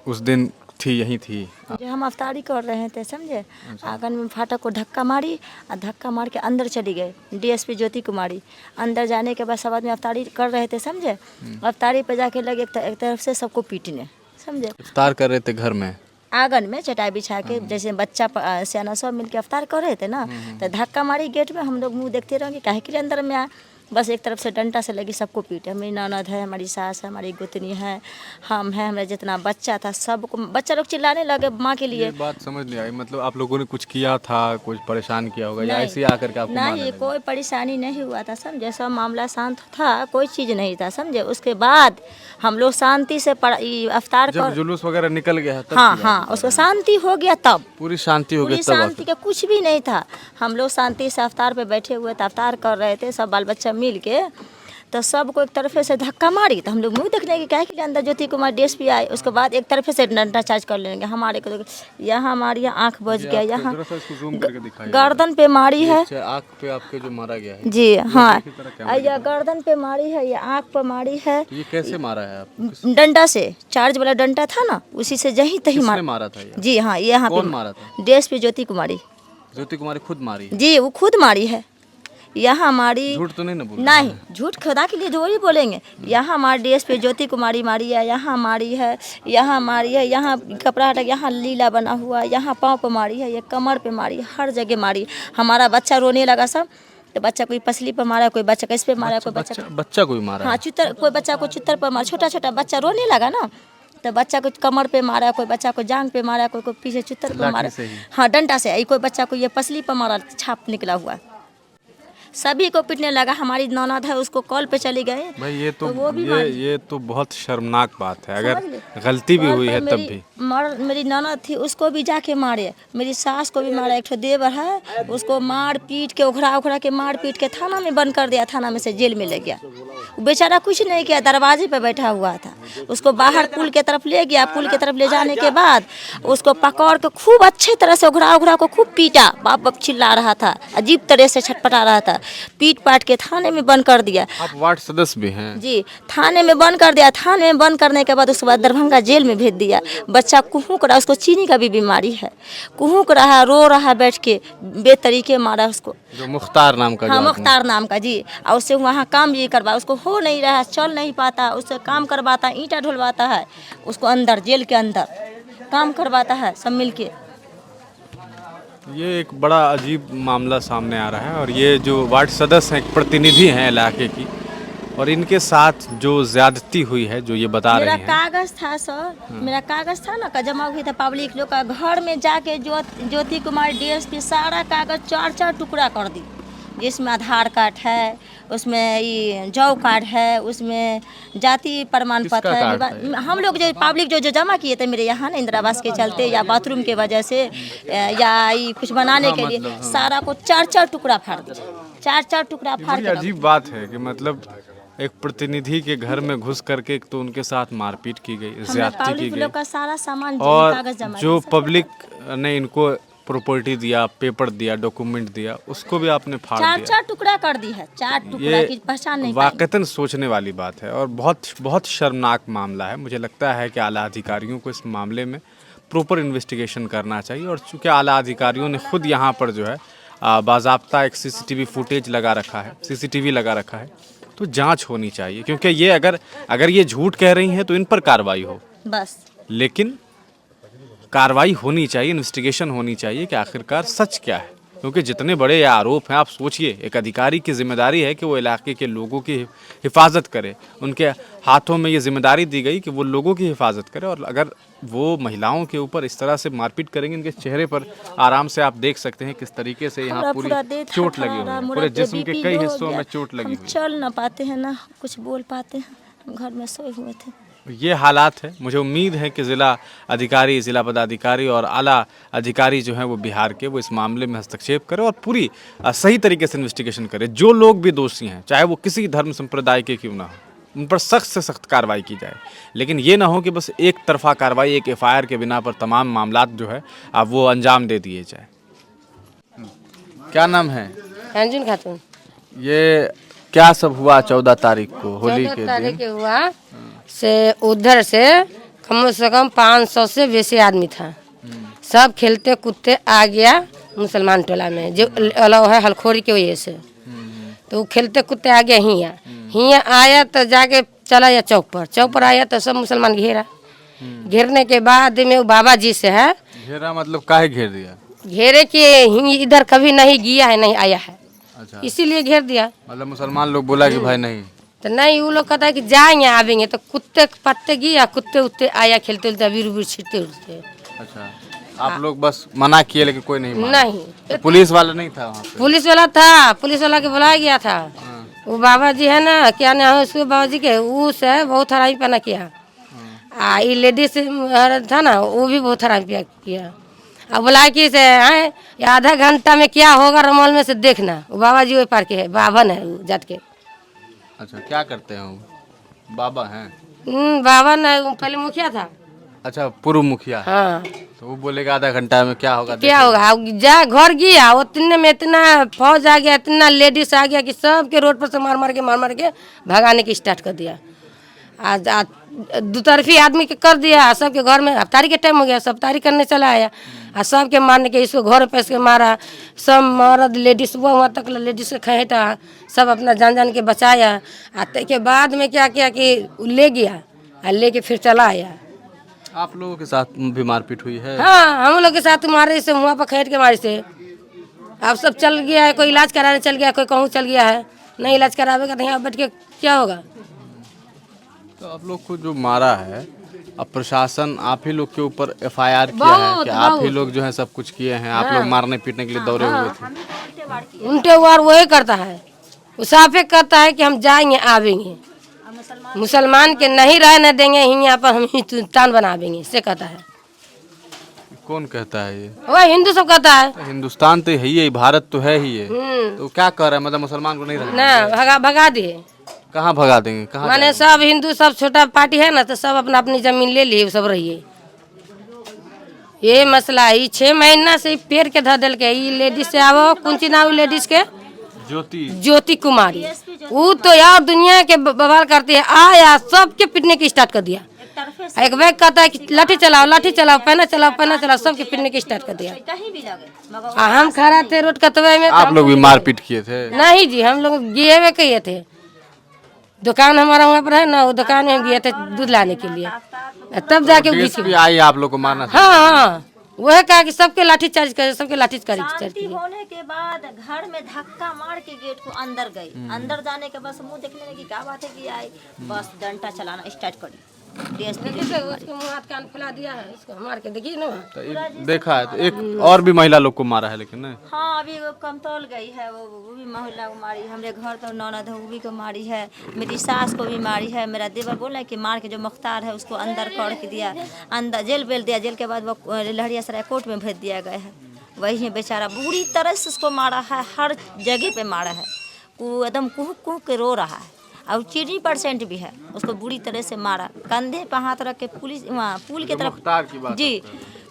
उस दिन थी, यहीं थी? जो हम अफ्तारी कर रहे थे समझे, आंगन में फाटक को धक्का मारी और धक्का मार के अंदर चली गए। डीएसपी ज्योति कुमारी अंदर जाने के बाद सब आदमी अफ्तारी कर रहे थे समझे, अफ्तारी पे जाके लगे एक तरफ से सबको पीटने समझे। इफ्तार कर रहे थे घर में, आंगन में चटाई बिछा के, जैसे बच्चा सियाना सब मिलके अफ्तार कर रहे थे ना, तो धक्का मारी गेट में। हम लोग मुंह देखते रहेंगे काहे के लिए अंदर में आ, बस एक तरफ से डंडा से लगी सबको पीटे। मेरी ननद है, हमारी सास है, हमारी गोतनी है, हम हैं, हमारा जितना बच्चा था सबको, बच्चा लोग चिल्लाने लगे माँ के लिए। ये बात समझ नहीं आई, मतलब आप लोगों ने कुछ किया था, कुछ परेशान किया होगा या ऐसे ही आकर के आपको मारने नहीं, लगे? कोई परेशानी नहीं हुआ था समझे, सब मामला शांत था, कोई चीज़ नहीं था समझे। उसके बाद हम लोग शांति से अफ्तार जब कर, जुलूस वगैरह निकल गया तब हाँ की बात हाँ, उसको शांति हो गया तब, पूरी शांति हो गई पूरी तब शांति का कुछ भी नहीं था। हम लोग शांति से अफ्तार पे बैठे हुए थे, अफ्तार कर रहे थे सब बाल बच्चा मिल के, तो सबको एक तरफे से धक्का मारी। तो हम लोग मुंह देखने की क्या के लिए अंदर ज्योति कुमार डीएसपी आए, उसके बाद एक तरफे से डंडा चार्ज कर लेंगे हमारे को। यहाँ हमारी आँख बज गया, यहाँ गर्दन पे मारी है, आँख पे आपके जो मारा गया है जी हाँ, यह गर्दन पे मारी है, ये आँख पे मारी है। तो ये कैसे मारा है आपको? डंडा से, चार्ज वाला डंडा था ना, उसी से जहीं तहीं मारा था ये? जी हाँ, यहाँ कौन पे मारा था? डीएसपी ज्योति कुमारी। ज्योति कुमारी खुद मारी है? जी वो खुद मारी है। यहाँ हमारी, झूठ तो नहीं ना बोल? नहीं, झूठ खुदा के लिए थोड़ी बोलेंगे। यहाँ हमारी डीएसपी ज्योति कुमारी मारी है, यहाँ मारी है, यहाँ मारी है, यहाँ कपड़ा हटा, यहाँ लीला बना हुआ, यहाँ पाँव पे मारी है, ये कमर पे मारी, हर जगह मारी। हमारा बच्चा रोने लगा सब, तो बच्चा कोई पसली पर मारा, कोई बच्चा किस पे मारा, कोई बच्चा कोई मारा? हाँ चित्तर, कोई बच्चा को चित्तर पर मारा, छोटा छोटा बच्चा रोने लगा ना, तो बच्चा को कमर पे मारा, कोई बच्चा को जांग पे मारा, कोई को पीछे चित्तर पे मारा, हाँ डंडा से, कोई बच्चा को ये पसली पर मारा, छाप निकला हुआ। सभी को पीटने लगा। हमारी ननद है, उसको कॉल पे चली गए। भाई ये तो वो भी ये तो बहुत शर्मनाक बात है। अगर गलती भी हुई है तब भी मेरी ननद थी, उसको भी जाके मारे, मेरी सास को भी मारा, एक ठो देवर है उसको मार पीट के, उखड़ा के मार पीट के थाना में बंद कर दिया, थाना में से जेल में ले गया। बेचारा कुछ नहीं किया, दरवाजे पे बैठा हुआ था, उसको बाहर पुल के तरफ ले गया। पुल के तरफ ले जाने के बाद उसको पकड़ के खूब अच्छे तरह से उखड़ा को खूब पीटा, बाप बाप चिल्ला रहा था, अजीब तरह से छटपटा रहा था, पीट पाट के थाने में बंद कर दिया। आप वार्ड सदस्य भी हैं? जी। थाने में बंद कर दिया। थाने में बंद करने के बाद उसके बाद दरभंगा जेल में भेज दिया। बच्चा कुहुक रहा, उसको चीनी का भी बीमारी है, कुहुक रहा, रो रहा बैठ के, बेतरीके मारा उसको। जो मुख्तार नाम का? हाँ मुख्तार नाम का जी। और उससे वहाँ काम भी करवा, उसको हो नहीं रहा, चल नहीं पाता, उससे काम करवाता, ईंटा ढुलवाता है, उसको अंदर जेल के अंदर काम करवाता है सब मिल के। ये एक बड़ा अजीब मामला सामने आ रहा है और ये जो वार्ड सदस्य हैं, एक प्रतिनिधि हैं इलाके की, और इनके साथ जो ज्यादती हुई है जो ये बता रहे हैं। मेरा कागज था सर, मेरा कागज था ना का जमा हुई था पब्लिक लोग का, घर में जाके ज्योति कुमार डीएसपी सारा कागज 4 टुकड़ा कर दी, जिसमें आधार कार्ड है, उसमें ये जॉब कार्ड है, उसमें जाति प्रमाण पत्र है। हम लोग जो पब्लिक जो जमा किए थे मेरे यहाँ ना, इंदिरा आवास के चलते या बाथरूम के वजह से या ये कुछ बनाने के लिए, सारा को 4 टुकड़ा फाड़ दिया, 4 टुकड़ा फाड़ के। अजीब बात है कि मतलब एक प्रतिनिधि के घर में घुस करके तो उनके साथ मारपीट की गई, ज्यादती की गई, का सारा सामान और जो पब्लिक ने इनको प्रॉपर्टी दिया, पेपर दिया, डॉक्यूमेंट दिया, उसको भी आपने फाड़ दिया। 4 टुकड़ा कर दी है, 4 टुकड़ा की पहचान नहीं। वाकईतन सोचने वाली बात है और बहुत बहुत शर्मनाक मामला है। मुझे लगता है कि आला अधिकारियों को इस मामले में प्रॉपर इन्वेस्टिगेशन करना चाहिए। और चूँकि आला अधिकारियों ने खुद यहाँ पर जो है बाज़ाब्ता एक CCTV फुटेज लगा रखा है, CCTV लगा रखा है, तो जांच होनी चाहिए। क्योंकि ये अगर ये झूठ कह रही हैं तो इन पर कार्रवाई हो, बस लेकिन कार्रवाई होनी चाहिए, इन्वेस्टिगेशन होनी चाहिए कि आखिरकार सच क्या है। क्योंकि जितने बड़े ये आरोप हैं, आप सोचिए, एक अधिकारी की जिम्मेदारी है कि वो इलाके के लोगों की हिफाजत करे। उनके हाथों में ये जिम्मेदारी दी गई कि वो लोगों की हिफाजत करे, और अगर वो महिलाओं के ऊपर इस तरह से मारपीट करेंगे, इनके चेहरे पर आराम से आप देख सकते हैं किस तरीके से यहाँ पूरी चोट लगी हुई है, पूरे जिस्म के कई हिस्सों में चोट लगी हुई है। चल ना पाते हैं ना कुछ बोल पाते हैं, हम घर में सोए हुए थे। ये हालात है। मुझे उम्मीद है कि ज़िला अधिकारी, ज़िला पदाधिकारी और आला अधिकारी जो हैं वो बिहार के, वो इस मामले में हस्तक्षेप करें और पूरी सही तरीके से इन्वेस्टिगेशन करें। जो लोग भी दोषी हैं, चाहे वो किसी धर्म संप्रदाय के क्यों ना हो, उन पर सख्त से सख्त कार्रवाई की जाए। लेकिन ये ना हो कि बस एक तरफा कार्रवाई, एक FIR के बिना पर तमाम मामलात जो है अब वो अंजाम दे दिए जाए। क्या नाम है? अंजुन खातून। ये क्या सब हुआ 14 तारीख को होली के 14 तारीख दिन? के हुआ से उधर से कम 500 से बेसी आदमी था। सब खेलते कूदते आ गया मुसलमान टोला में, जो अलाउ है हलखोरी की वजह से। तो वो खेलते कूदते आ गया हियाँ आया तो जाके चला गया चौक पर आया तो सब मुसलमान घेरा। घेरने के बाद में वो बाबा जी से है, घेरा मतलब काहे घेर दिया? घेरे कि इधर कभी नहीं गया है, नहीं आया है, अच्छा, इसीलिए घेर दिया। मतलब मुसलमान लोग बोला कि भाई नहीं, तो नहीं, वो लोग कहता है कि जाएंगे आवेंगे, तो कुत्ते पत्ते गया, कुत्ते उत्ते आया खेलते उलते अबीर उबीर छिटते उड़ते। अच्छा, आप लोग बस मना किए लेकिन कोई नहीं माना? नहीं, तो पुलिस वाला नहीं था वहाँ पे? पुलिस वाला था, पुलिस वाला के बुलाया गया था। वो बाबा जी है ना, क्या नाम है उसके बाबा जी के, उसे बहुत हरामी पना किया। ये लेडीज था ना, वो भी बहुत हरामी किया। अब बुला कि से आए आधा घंटा में क्या होगा रमोल में से देखना। वो बाबा जी वही पार के है, बाभन है वो जात के। अच्छा, क्या करते हैं वो? बाबा हैं? बाभन है, वो पहले मुखिया था। अच्छा, पूर्व मुखिया है। हाँ, तो वो बोलेगा आधा घंटा में क्या होगा? क्या होगा? अब जा घर गया, उतने में इतना फौज आ गया, इतना लेडीज आ गया कि सबके रोड पर से मार मार के भगाने की स्टार्ट कर दिया। आज दुतरफी आदमी के कर दिया, सबके घर में अफ्तारी के टाइम हो गया, सब तारी करने चला आया और सबके मारने के, इसको घर पे के मारा। सब मर्द लेडीज वहाँ तक लेडीज के खहेटा, सब अपना जान जान के बचाया। आते के बाद में क्या किया कि ले गया और लेके फिर चला आया। आप लोगों के साथ भी मारपीट हुई है? हाँ, हम लोग के साथ मारे से, मुँह पर खहेट के मारे से। अब सब चल गया है, कोई इलाज कराने चल गया, कोई कहूँ चल गया है। नहीं इलाज करावेगा तो यहाँ बैठ के क्या होगा? तो आप लोग को जो मारा है, अब प्रशासन आप ही लोग के ऊपर FIR किया है कि आप ही लोग जो है सब कुछ किए हैं? आप लोग मारने पीटने के लिए दौड़े हुए थे? उल्टे वार वही करता है, वो साफे कहता है कि हम जाएंगे आवेंगे, मुसलमान के नहीं रहने देंगे, यहाँ पर हम हिंदुस्तान बनावेंगे, से कहता है। कौन कहता है ये? वह हिंदू सब कहता है। तो हिंदुस्तान तो है ही है, भारत तो है ही है, तो क्या कर रहा है? मतलब मुसलमान को नहीं रहने? ना भगा दिए। कहाँ भगा देंगे? कहाँ माने सब हिंदू, सब छोटा पार्टी है ना, तो सब अपना अपनी जमीन ले लिए, सब रहिए। ये मसला है, 6 महीना से पेड़ के धर दिल के। ये लेडीज से आवो, कौन सी नाम लेडीज के? ज्योति कुमारी। वो तो यार दुनिया के बवाल करती है, आया सबके पिटने की स्टार्ट कर दिया। एक बैग कहता है कि लाठी चलाओ, पहना चलाओ, सबके पिटने की स्टार्ट कर दिया। हम खड़ा थे रोड कतवे में। आप लोग भी मारपीट किए थे? नहीं जी, हम लोग गए हुए किए थे। दुकान हमारा वहाँ पर है ना, वो दुकान में हम गए थे दूध लाने के लिए, तब जाके DSP आई आप लोग को मारना? हाँ, वह कहा कि सबके लाठीचार्ज करे, सबके लाठीचार्ज शांति होने के बाद घर में धक्का मार के गेट को अंदर गई। अंदर जाने के बस मुंह देखने लगी, क्या बात है कि आई, बस डंडा चलाना स्टार्ट करी। उसको मुंह हाथ कान फुला दिया है, इसको मार के देखिए ना। तो देखा है, तो एक और भी महिला लोग को मारा है लेकिन नहीं? हाँ, अभी वो कमतौल गई है, वो भी महिला को मारी। हमारे घर तो ननद है, वो भी को मारी है, मेरी सास को भी मारी है। मेरा देवर बोला कि मार के जो मुख्तार है उसको अंदर कर के दिया, अंदर जेल भेज दिया। जेल के बाद वो लहरियासराय कोर्ट में भेज दिया गया है। वही बेचारा बुरी तरह से उसको मारा है, हर जगह पे मारा है। वो एकदम कुह कुह के रो रहा है, और 3% भी है, उसको बुरी तरह से मारा। कंधे पे हाथ रख के पुलिस वहाँ पुल के तरफ जी,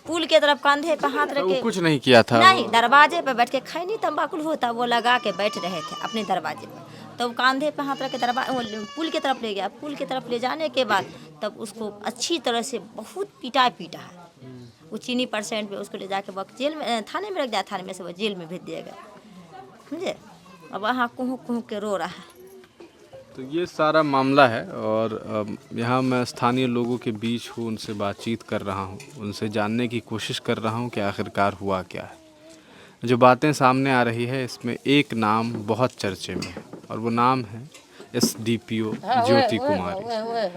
पुल के तरफ कंधे पे हाथ रख के कुछ नहीं किया था? नहीं, दरवाजे पे बैठ के खैनी तंबाकू होता वो लगा के बैठ रहे थे अपने दरवाजे पे। तो कंधे पे हाथ रख के पुल की तरफ ले गया। पुल की तरफ ले जाने के बाद तब उसको अच्छी तरह से बहुत पीटा है। वो चीनी % पे उसको ले जाके जेल में थाने में रख दिया, थाने में से वो जेल में भेज दिएगा, समझे। अब वहाँ कुहू कुहू के रो रहा है। तो ये सारा मामला है और यहाँ मैं स्थानीय लोगों के बीच हूँ, उनसे बातचीत कर रहा हूँ, उनसे जानने की कोशिश कर रहा हूँ कि आखिरकार हुआ क्या है। जो बातें सामने आ रही है इसमें एक नाम बहुत चर्चे में है और वो नाम है SDPO ज्योति कुमारी।